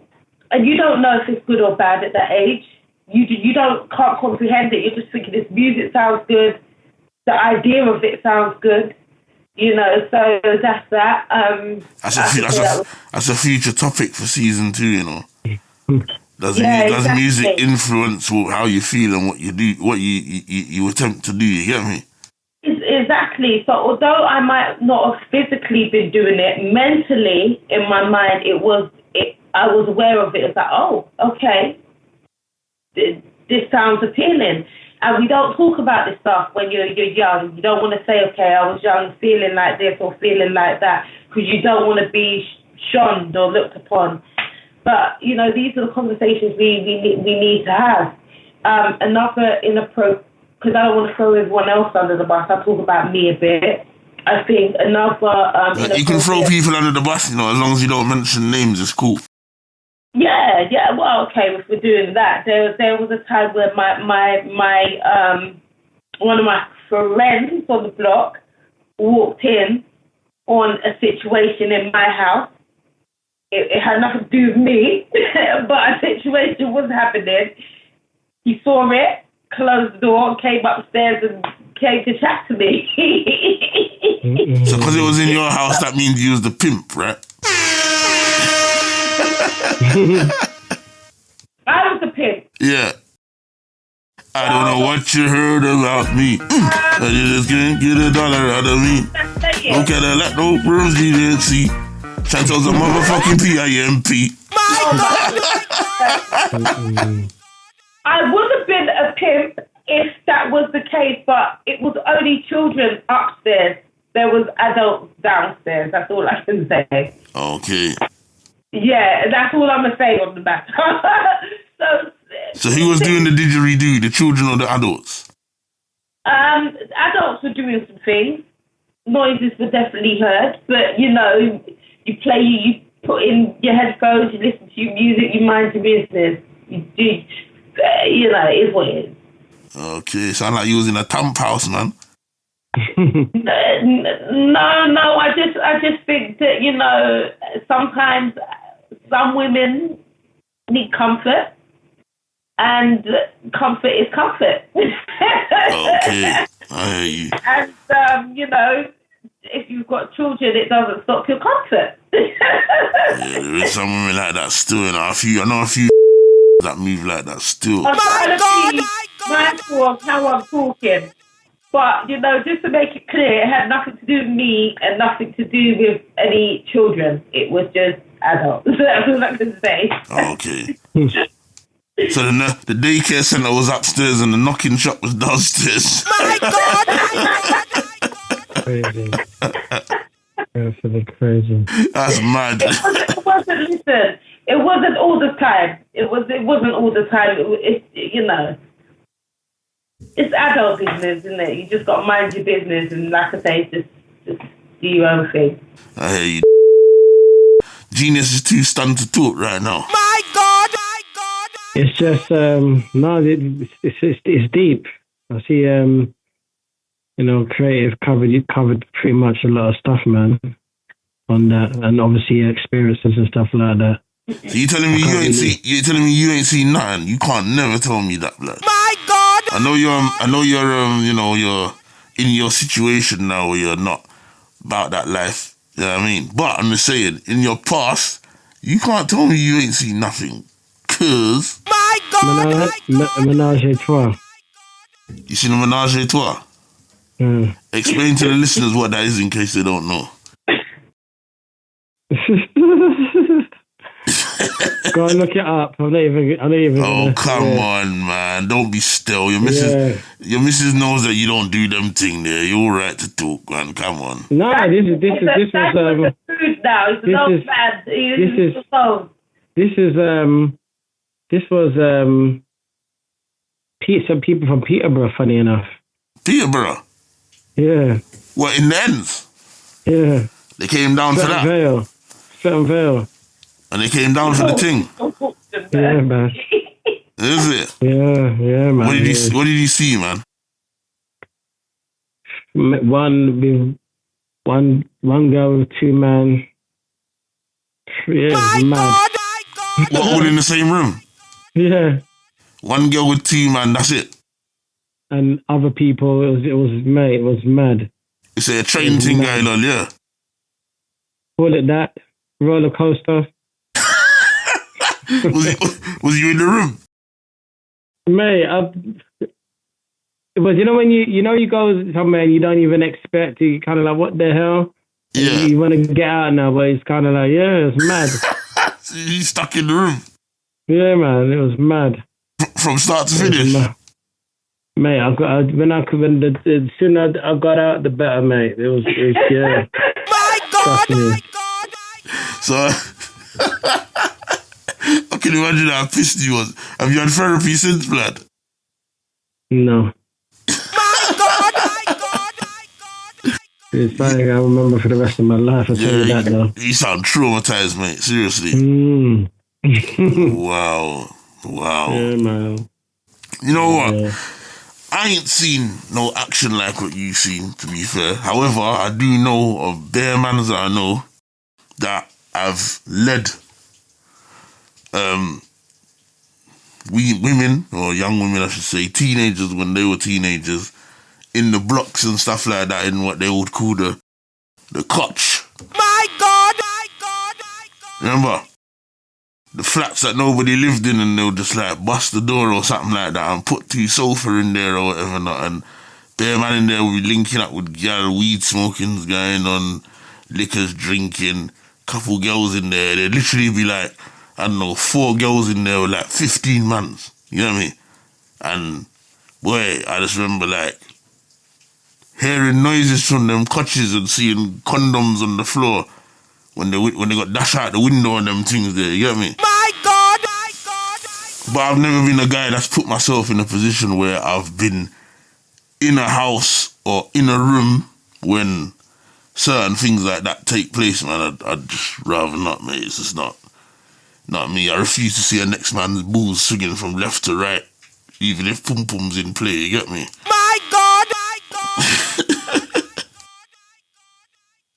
you don't know if it's good or bad at that age. You can't comprehend it. You're just thinking this music sounds good. The idea of it sounds good. You know, so that's that. That's a future topic for season 2, you know. Does music influence how you feel and what you do, what you attempt to do? You get me? Exactly. So although I might not have physically been doing it, mentally in my mind, I was aware of it. It's like, oh, okay, this sounds appealing. And we don't talk about this stuff when you're young. You don't want to say, okay, I was young feeling like this or feeling like that, because you don't want to be shunned or looked upon. But, you know, these are the conversations we need to have. Another inappropriate, because I don't want to throw everyone else under the bus, I'll talk about me a bit. I think another... you can throw people under the bus, you know, as long as you don't mention names, it's cool. Yeah, well, okay, if we're doing that. There was a time where my one of my friends on the block walked in on a situation in my house. It had nothing to do with me, but a situation was happening. He saw it, closed the door, came upstairs and came to chat to me. So because it was in your house, that means you was the pimp, right? I was the pimp. Yeah. I don't know what you heard about me. You just can't get $1 out of me. No Cadillac, no Verbz, you didn't see. Chantel's a motherfucking PIMP. I would have been a pimp if that was the case, but it was only children upstairs. There was adults downstairs. That's all I can say. Okay. Yeah, that's all I'm going to say on the matter. So who was doing the didgeridoo, the children or the adults? Adults were doing some things. Noises were definitely heard, but, you know, you put in your headphones, you listen to your music, you mind your business. You do, you know, it is what it is. Okay, sound like you was in a tamp house, man. No, I just think that, you know, sometimes some women need comfort, and comfort is comfort. Okay, I hear you. And, you know, if you've got children, it doesn't stop your comfort. Yeah, there is some women like that still, and I know a few that move like that still. I'm trying to be mindful of how I'm talking. But, you know, just to make it clear, it had nothing to do with me and nothing to do with any children. It was just adults. That's all I can say. Okay. So the daycare centre was upstairs and the knocking shop was downstairs. My God! Crazy. Absolutely crazy. That's mad. It wasn't all the time. It wasn't all the time. You know. It's adult business, isn't it? You just got to mind your business, and like I say, just do your own thing. I hear you. Genius is too stunned to talk right now. My God! It's just it's deep. I see you know, creative you covered pretty much a lot of stuff, man, on that, and obviously experiences and stuff like that. So you telling me you ain't seen nothing? You can't never tell me that, blood. My God! I know you're you know, you're in your situation now where you're not about that life. You know what I mean? But I'm just saying, in your past, you can't tell me you ain't seen nothing. Cause my God! Menage a trois. You seen a menage a trois? Explain to the listeners what that is in case they don't know. Go and look it up. I'm not even. Oh, come on, man! Don't be still. Your missus knows that you don't do them thing there. You're all right to talk, man. Come on. No, this was food now. It's not bad. This was some people from Peterborough. Funny enough. Peterborough. Yeah. What, in the ends? Yeah. They came down for that. Fetton Vale. And they came down for the thing. Yeah, man. Is it? Yeah, man. What did you see, man? One girl with two men. Yeah, my mad. God! What, all in the same room? Yeah. One girl with two man, that's it. And other people, it was mad. It's a train thing going on, yeah. Call it that. Roller coaster. Was you in the room? Mate, but you know when you go somewhere and you don't even expect to, kind of like, what the hell? Yeah. You want to get out now, but it's kind of like, yeah, it's mad. So you stuck in the room? Yeah, man, it was mad. From start to finish? Mate, the sooner I got out, the better, mate. It was yeah. My God! So, I can imagine how pissed you was. Have you had therapy since, blood? No. My God! It's something I remember for the rest of my life. I'll tell you that, though. You sound traumatized, mate. Seriously. Wow. Yeah, man. You know what? I ain't seen no action like what you seen, to be fair. However, I do know of bare mans that I know that have led women, or young women I should say, teenagers when they were teenagers, in the blocks and stuff like that, in what they would call the cotch. My God! Remember? The flats that nobody lived in, and they'll just like bust the door or something like that and put 2 sofa in there or whatever not, and bare man in there will be linking up with gal, weed smoking's going on, liquors drinking, couple girls in there. There'd literally be like, I don't know, 4 girls in there with like 15 mans. You know what I mean? And boy, I just remember like hearing noises from them couches and seeing condoms on the floor when they got dash out the window and them things there. You get me? My God! But I've never been a guy that's put myself in a position where I've been in a house or in a room when certain things like that take place, man. I'd just rather not, mate. It's just not me. I refuse to see a next man's balls swinging from left to right, even if pum pum's in play. You get me? My God!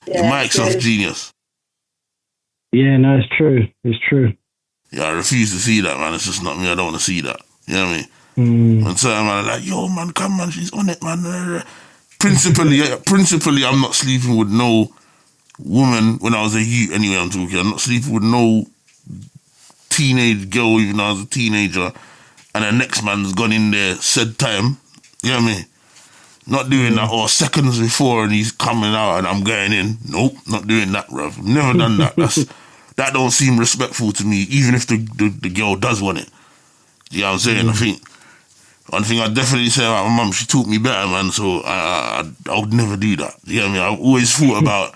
Your mic's off, Genius. Yeah, no, it's true. It's true. Yeah, I refuse to see that, man. It's just not me. I don't want to see that. You know what I mean? When certain man are like, yo, man, come, man, she's on it, man. Principally, I'm not sleeping with no woman when I was a youth. Anyway, I'm talking. I'm not sleeping with no teenage girl even though I was a teenager, and the next man's gone in there said time. You know what I mean? Not doing that, or seconds before and he's coming out and I'm going in. Nope, not doing that, bruv. Never done that. That don't seem respectful to me, even if the girl does want it. You know what I'm saying? I think one thing I definitely say about my mum, she taught me better, man, so I would never do that. You know what I mean? I've always thought about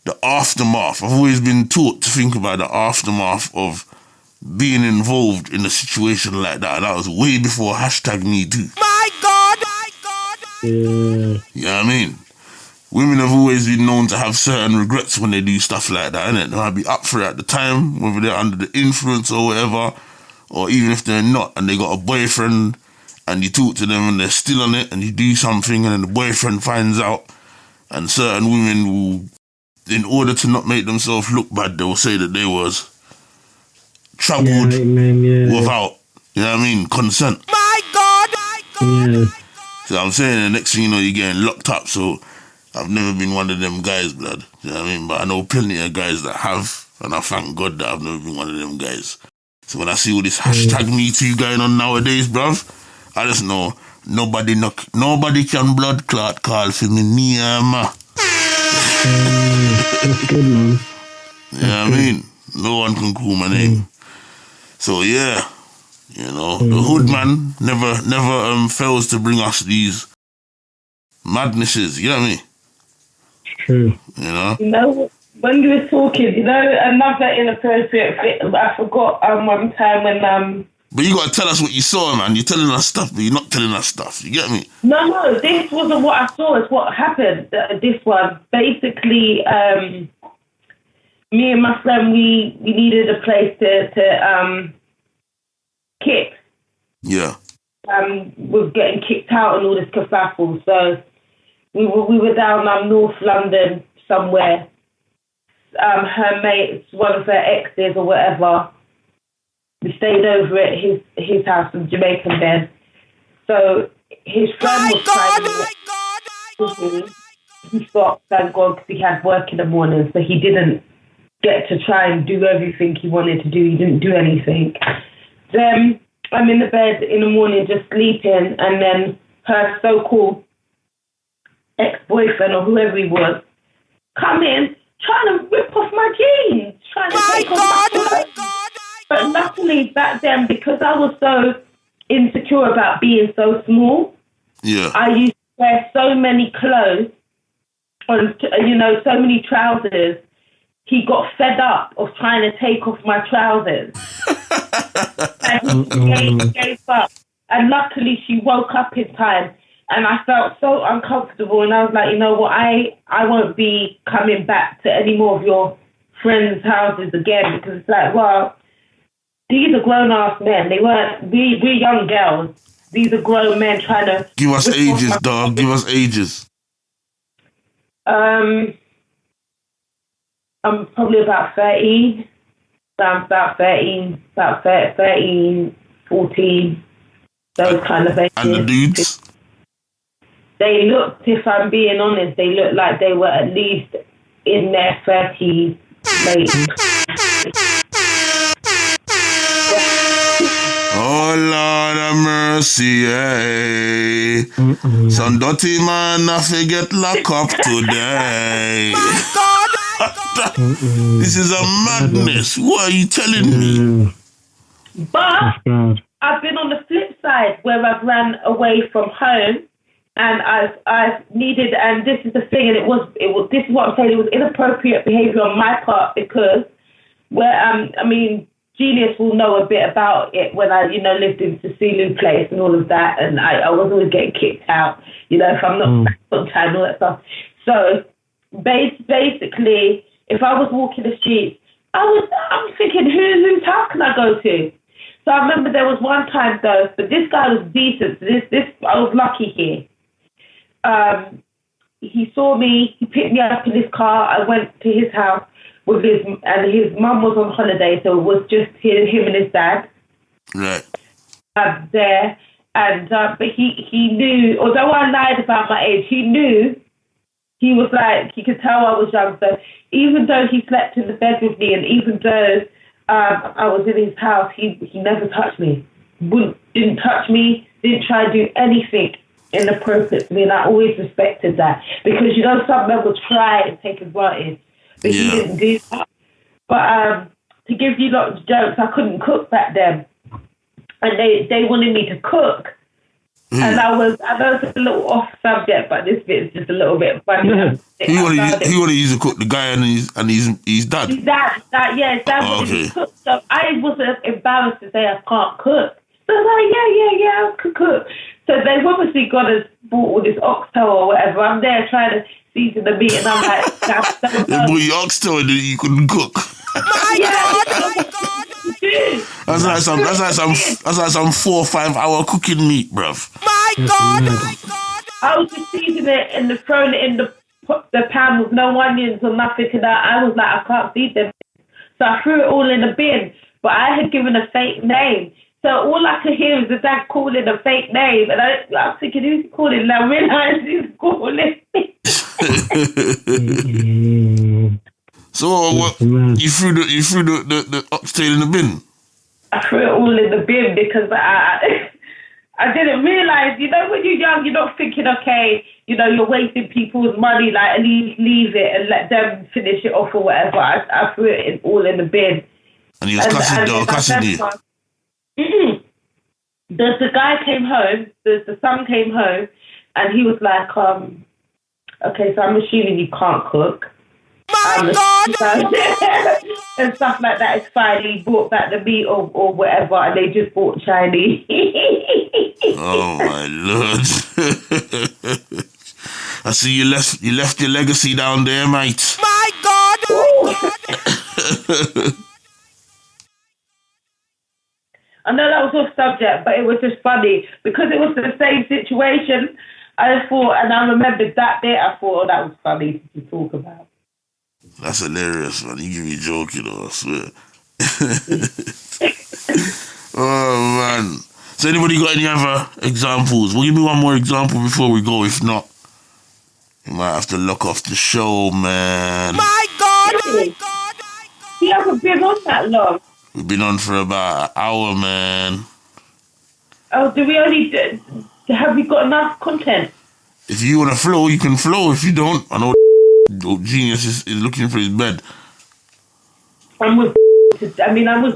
the aftermath. I've always been taught to think about the aftermath of being involved in a situation like that. And that was way before #MeToo. My God! Yeah. You know what I mean? Women have always been known to have certain regrets when they do stuff like that, innit? They might be up for it at the time, whether they're under the influence or whatever, or even if they're not and they got a boyfriend and you talk to them and they're still on it and you do something and then the boyfriend finds out, and certain women will, in order to not make themselves look bad, they will say that they was troubled without, you know what I mean, consent. My God! Yeah. So I'm saying the next thing you know, you're getting locked up. So I've never been one of them guys, blood. You know what I mean? But I know plenty of guys that have, and I thank God that I've never been one of them guys. So when I see all this #MeToo going on nowadays, bruv, I just know nobody can blood clot call for me, Niyama. That's good, man. You know what I mean? No one can call my name. So yeah, you know, the hood man never fails to bring us these madnesses. You know what I mean? True. You know. You know, when you were talking, you know, another inappropriate bit. I forgot one time when But you gotta tell us what you saw, man. You're telling us stuff, but you're not telling us stuff. You get me? No, this wasn't what I saw. It's what happened. This one, basically, me and my friend, we needed a place to kick. Yeah. We're getting kicked out and all this kerfuffle. So we were down North London somewhere. Her mates, one of her exes or whatever, we stayed over at his house in Jamaican bed. So his friend was trying to he stopped, thank God, because he had work in the morning, so he didn't get to try and do everything he wanted to do. He didn't do anything. Then I'm in the bed in the morning just sleeping, and then her so-called ex-boyfriend or whoever he was come in trying to rip off my jeans, trying to take off my clothes. But luckily back then, because I was so insecure about being so small, I used to wear so many clothes, and so many trousers. He got fed up of trying to take off my trousers. And he gave up. And luckily she woke up in time. And I felt so uncomfortable. And I was like, you know what, I won't be coming back to any more of your friends' houses again. Because it's like, well, these are grown-ass men. They weren't, we're young girls. These are grown men trying to... Give us ages, dog. Give us ages. I'm probably about 13. So I'm about 13, 14, those kind of ages. And the dudes? They looked, if I'm being honest, they looked like they were at least in their 30s, late. Oh, Lord have mercy, eh? Some dirty man, I forget lock up today. This is a madness. What are you telling me? But I've been on the flip side where I've ran away from home, and I've needed, and this is the thing, and it was this is what I'm saying, it was inappropriate behaviour on my part, because Genius will know a bit about it when I, lived in Cecilia Place and all of that, and I was always getting kicked out, if I'm not back on time and all that stuff. So basically, if I was walking the streets, I'm thinking, whose house can I go to? So I remember there was one time though, but this guy was decent. This I was lucky here. He saw me. He picked me up in his car. I went to his house with his mum was on holiday, so it was just him and his dad. Right. There, and but he knew. Although I lied about my age, he knew. He was like, he could tell I was young. So even though he slept in the bed with me, and even though I was in his house, he never touched me. Didn't touch me. Didn't try to do anything inappropriate to me, and I always respected that, because some men will try and take advantage, but he didn't do that. But to give you lots of jokes, I couldn't cook back then, and they wanted me to cook. And I know it's a little off subject, but this bit is just a little bit funny. He wanted you to cook, the guy and his dad? His dad wanted me to cook. So I was embarrassed to say I can't cook. So I was like, yeah, I can cook. So they've obviously got us bought all this oxtail or whatever. I'm there trying to season the meat, and I'm like, they bought you oxtail and you couldn't cook. My God. That's like some 4 or 5 hour cooking meat, bruv. My God. I was just seasoning it and throwing it in the pan with no onions or nothing, and I was like, I can't feed them. So I threw it all in a bin, but I had given a fake name. So all I could hear was the dad calling a fake name, and I was thinking, who's he calling? And I realised he's calling me. So what? You threw the oxtail in the bin? I threw it all in the bin because I didn't realise, when you're young, you're not thinking, okay, you're wasting people's money, like, at least leave it and let them finish it off or whatever. I threw it all in the bin. And he was cussing you? The guy came home, the son came home, and he was like, okay, so I'm assuming you can't cook. My God! And stuff like that. It's fine. He brought back the meat or whatever, and they just bought Chinese. Oh my Lord! I see you left your legacy down there, mate. My God! I know that was off subject, but it was just funny because it was the same situation. I thought, and I remembered that bit. I thought, that was funny to talk about. That's hilarious, man. You give me joking, I swear. Oh, man. So anybody got any other examples? Well, give me one more example before we go. If not, you might have to lock off the show, man. My God! My God! We haven't been on that long. We've been on for about an hour, man. Oh, do we only... Have we got enough content? If you want to flow, you can flow. If you don't, I know Genius is looking for his bed. I'm with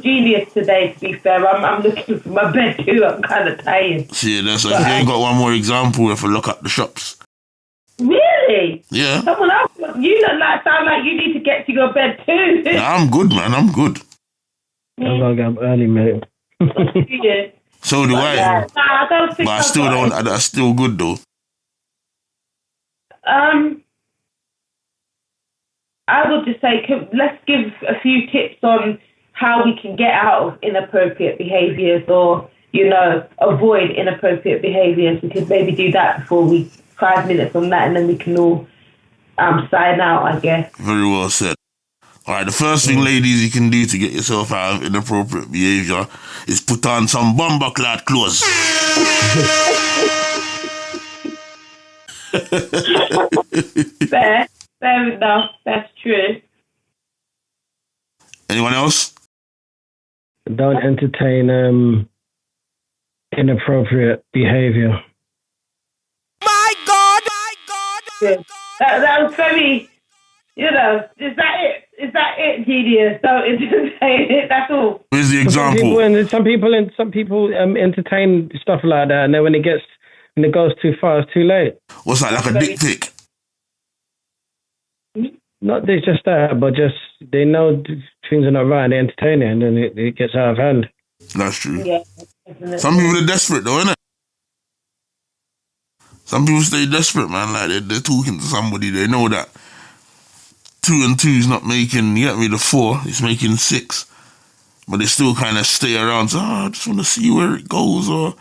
Genius today, to be fair. I'm looking for my bed too. I'm kind of tired. See, that's like, if you ain't got one more example, if I look at the shops. Really? Yeah. Someone else, you sound like you need to get to your bed too. Nah, I'm good, man. I'm good. I'm gonna get up early, mate. Yeah. So do I. Nah, I don't think But I still don't. That's still good though. I would just say, let's give a few tips on how we can get out of inappropriate behaviours or, avoid inappropriate behaviours. We could maybe do that before 5 minutes on that, and then we can all sign out, I guess. Very well said. All right, the first thing, ladies, you can do to get yourself out of inappropriate behaviour is put on some bomber clad clothes. Fair enough. That's true. Anyone else? Don't entertain inappropriate behaviour. My God! Good. That was very, is that it? Is that it, Genius? Don't entertain it. That's all. Here's the example. Some people entertain stuff like that, and then when it goes too far, it's too late. What's that, like a dick pic? Not just that, but just they know things are not right, and they entertain it, and then it gets out of hand. That's true. Yeah, definitely. Some people are desperate though, innit? Some people stay desperate, man. Like they're talking to somebody, they know that 2 and 2 is not making, you get me, the 4, it's making 6. But they still kind of stay around, so I just want to see where it goes, or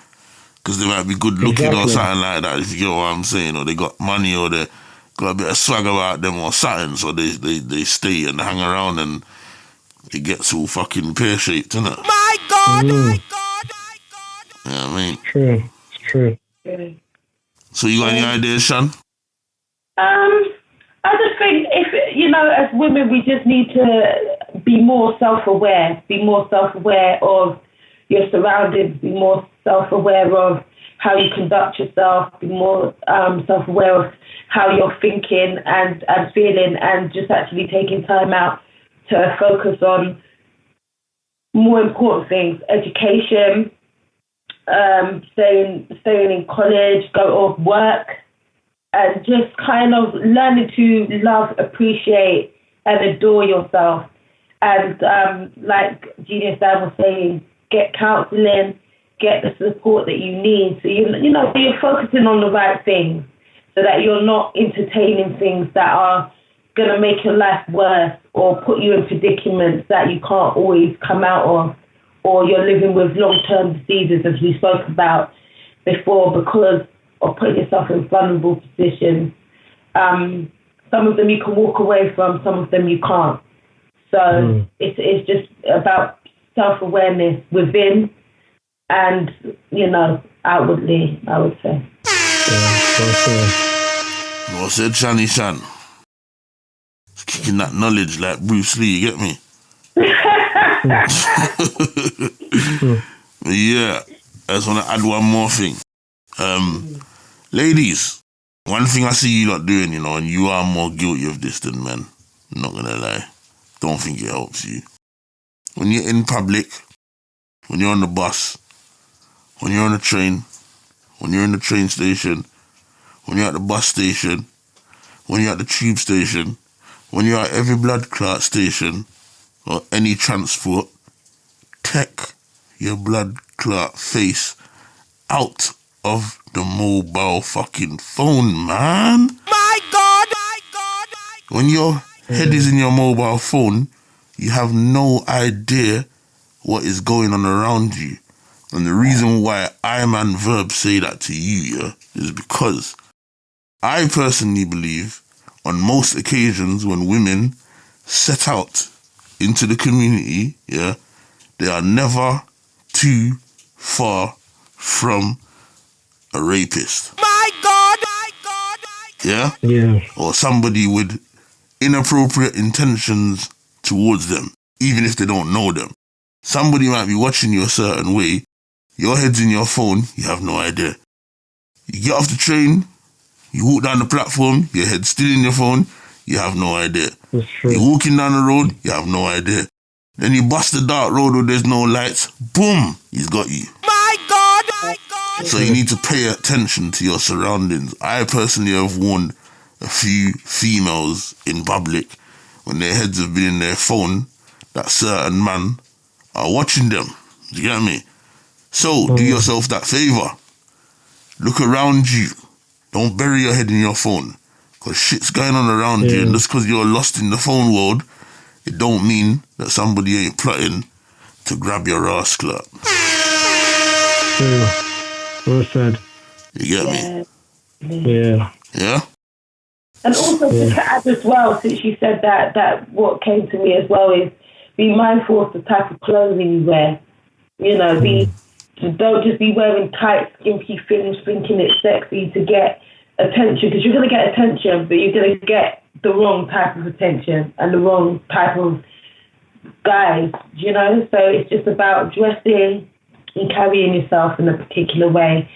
because they might be good looking or something like that, if you get what I'm saying, or they got money, or they got a bit of swag about them or something, so they stay and hang around, and it gets all fucking pear-shaped, innit? My God! My You God! know what I mean? True, it's true. Yeah. So you got any ideas, Shan? I just think as women, we just need to be more self-aware of your surroundings, be more self-aware of how you conduct yourself, be more self-aware of how you're thinking and feeling, and just actually taking time out to focus on more important things, education, staying in college, go off work, and just kind of learning to love, appreciate, and adore yourself. And like Geniusdan was saying, get counselling, get the support that you need. So you're focusing on the right things, so that you're not entertaining things that are going to make your life worse or put you in predicaments that you can't always come out of, or you're living with long-term diseases, as we spoke about before, because of putting yourself in vulnerable positions. Some of them you can walk away from, some of them you can't. So it's just about self-awareness within and, outwardly, I would say. Well said, Shani Shan. It's kicking that knowledge like Bruce Lee, you get me? Yeah, I just want to add one more thing. Ladies, one thing I see you lot doing, and you are more guilty of this than men. I'm not going to lie. Don't think it helps you. When you're in public, when you're on the bus, when you're on the train, when you're in the train station, when you're at the bus station, when you're at the tube station, when you're at every blood clot station or any transport, take your blood clot face out of the mobile fucking phone, man. My God! My God! When your head is in your mobile phone, you have no idea what is going on around you. And the reason why I and Verbz say that to you, is because I personally believe on most occasions when women set out into the community, they are never too far from a rapist. My God! My God! Yeah? Yeah. Or somebody with inappropriate intentions towards them. even if they don't know them. Somebody might be watching you a certain way. Your head's in your phone, you have no idea. You get off the train, you walk down the platform, your head's still in your phone, you have no idea. That's true. You're walking down the road, you have no idea. Then you bust the dark road where there's no lights, boom, he's got you. My God, my God. So you need to pay attention to your surroundings. I personally have warned a few females in public when their heads have been in their phone that certain men are watching them. Do you get me? So do yourself that favour. Look around you. Don't bury your head in your phone. Because shit's going on around you, and just because you're lost in the phone world, it don't mean that somebody ain't plotting to grab your ass clerk. Yeah. Well said. You get me? Yeah. Yeah? And also to add as well, since you said that what came to me as well is be mindful of the type of clothing you wear. You know, don't just be wearing tight, skimpy things thinking it's sexy to get attention, because you're going to get attention, but you're going to get the wrong type of attention and the wrong type of guys, you know? So it's just about dressing and carrying yourself in a particular way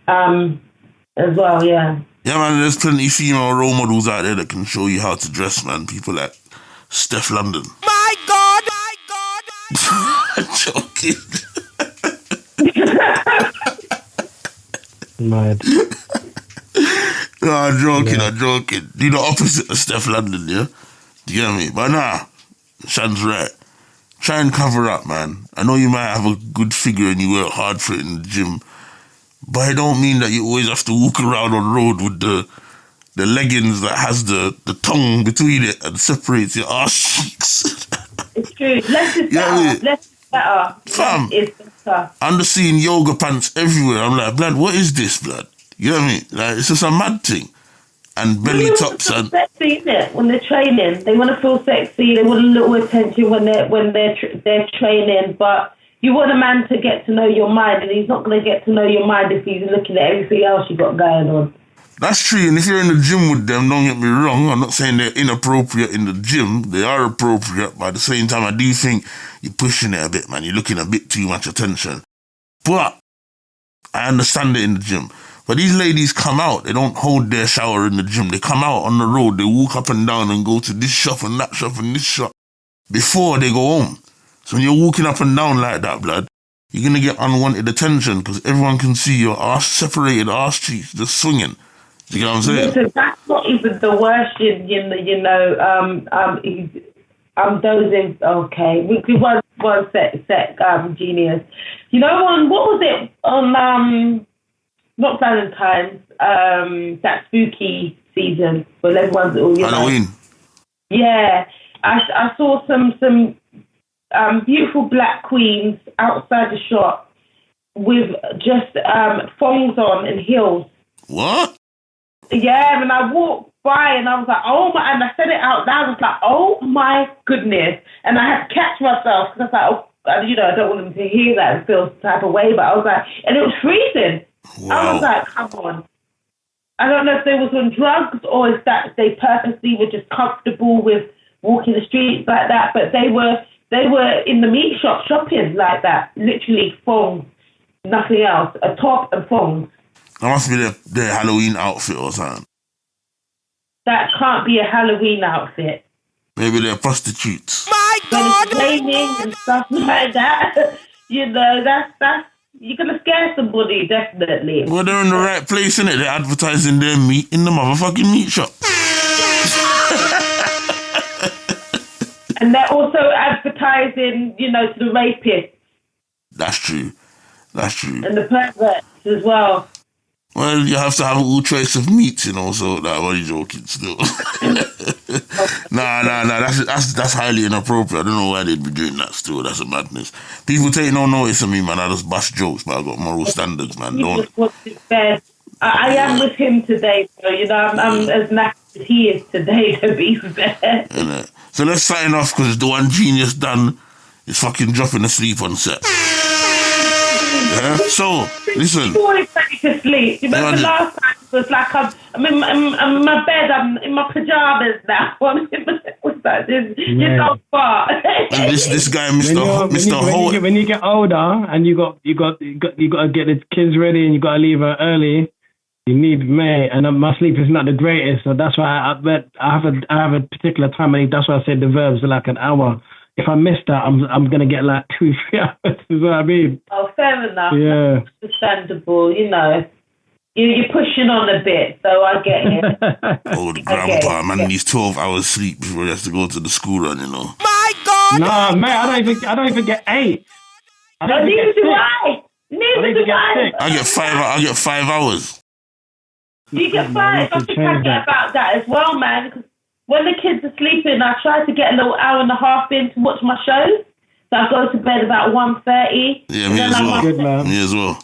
as well, yeah. Yeah, man, there's plenty of female role models out there that can show you how to dress, man. People like Steph London. My God, my God. I'm joking. Mad. No, I'm joking. Do the opposite of Steph London, yeah? Do you get me? But nah, Shan's right. Try and cover up, man. I know you might have a good figure and you work hard for it in the gym, but it don't mean that you always have to walk around on the road with the leggings that has the tongue between it and separates your arse cheeks. It's true. Less is better. Less is better. Fam, Less is better. I'm just seeing yoga pants everywhere. I'm like, blood, what is this, blood? You know what I mean? Like, it's just a mad thing. And belly tops and sexy, isn't it? When they're training, they want to feel sexy. They want a little attention when they're training. But you want a man to get to know your mind, and he's not going to get to know your mind if he's looking at everything else you got going on. that's true. And if you're in the gym with them, don't get me wrong, I'm not saying they're inappropriate in the gym. They are appropriate, but at the same time, I do think you're pushing it a bit, man. You're looking a bit too much attention. But I understand it in the gym. But these ladies come out, they don't hold their shower in the gym. They come out on the road, they walk up and down and go to this shop and that shop and this shop before they go home. So when you're walking up and down like that, blood, you're going to get unwanted attention because everyone can see your arse, separated arse cheeks just swinging. Do you get what I'm saying? Listen, that's not even the worst, I'm dozing, okay. We could one sec, Genius. You know, what was it on, not Valentine's, that spooky season when everyone's all, Halloween. Yeah, I saw some beautiful black queens outside the shop with just thongs on and heels. What? Yeah, and I walked by and I was like, oh my, and I said it out loud. I was like, oh my goodness. And I had to catch myself because I was like, I don't want them to hear that and feel some type of way, but I was like, and it was freezing. Wow. I was like, come on. I don't know if they was on drugs or if that they purposely were just comfortable with walking the streets like that, but they were in the meat shop shopping like that, literally thongs, nothing else, a top and thongs. That must be their Halloween outfit or something. That can't be a Halloween outfit. Maybe they're prostitutes. My When God! it's raining and stuff like that, that's you're gonna scare somebody, definitely. Well, they're in the right place, innit? They're advertising their meat in the motherfucking meat shop. And they're also advertising, to the rapists That's true. and the perverts as well. Well, you have to have all choice of meats, so that I'm only joking still. Nah, that's highly inappropriate. I don't know why they'd be doing that still. That's a madness. People take no notice of me, man. I just bust jokes, but I got moral standards, man. He Don't. just wants it best. I am with him today, so I'm as nasty as he is today, to be fair. Innit? So let's sign off because the one Geniusdan is fucking dropping asleep on set. Yeah? So, listen. I'm always ready to sleep. You remember last time it was like I'm in my bed, I'm in my pajamas now. I'm in my Like, just don't fart. And this guy, Mr. Holt. When you get older and you got to get the kids ready and you got to leave her early, you need me. And my sleep is not the greatest, so that's why I have a particular time. And that's why I said the verbs are like an hour. If I miss that, I'm gonna get like 2-3 hours. Is what I mean. Oh, fair enough. Yeah. That's understandable. You know, you're pushing on a bit, so I get it. Oh, the grandpa, man needs 12 hours sleep before he has to go to the school run, you know. My God! No, mate, I don't even get 8. Neither do I. I get 5 hours. You get 5. I think I get about that as well, man. Because when the kids are sleeping, I try to get a little hour and a half in to watch my shows. So I go to bed about 1:30. Yeah, me as well. Good, man. Me as well.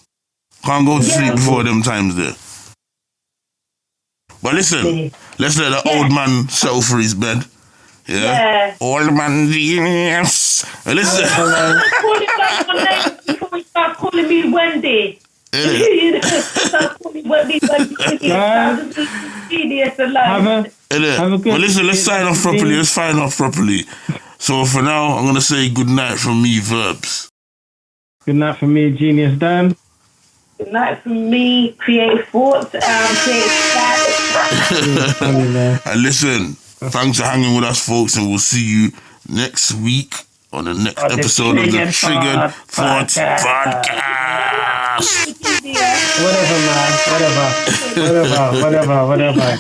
Can't go to sleep before them times there. But listen, let's let the old man settle for his bed. Yeah. Old man genius. Listen. Call it by your name before you start calling me Wendy. Start calling me Wendy. Genius alone. Well, listen, let's sign off properly. So for now, I'm going to say good night from me, Verbz. Good night from me, Geniusdan. Good night from me, Creative Thoughts, Creative Status. And listen, thanks for hanging with us, folks, and we'll see you next week on the next episode of the Triggered Thoughts Podcast. Whatever, man. Whatever.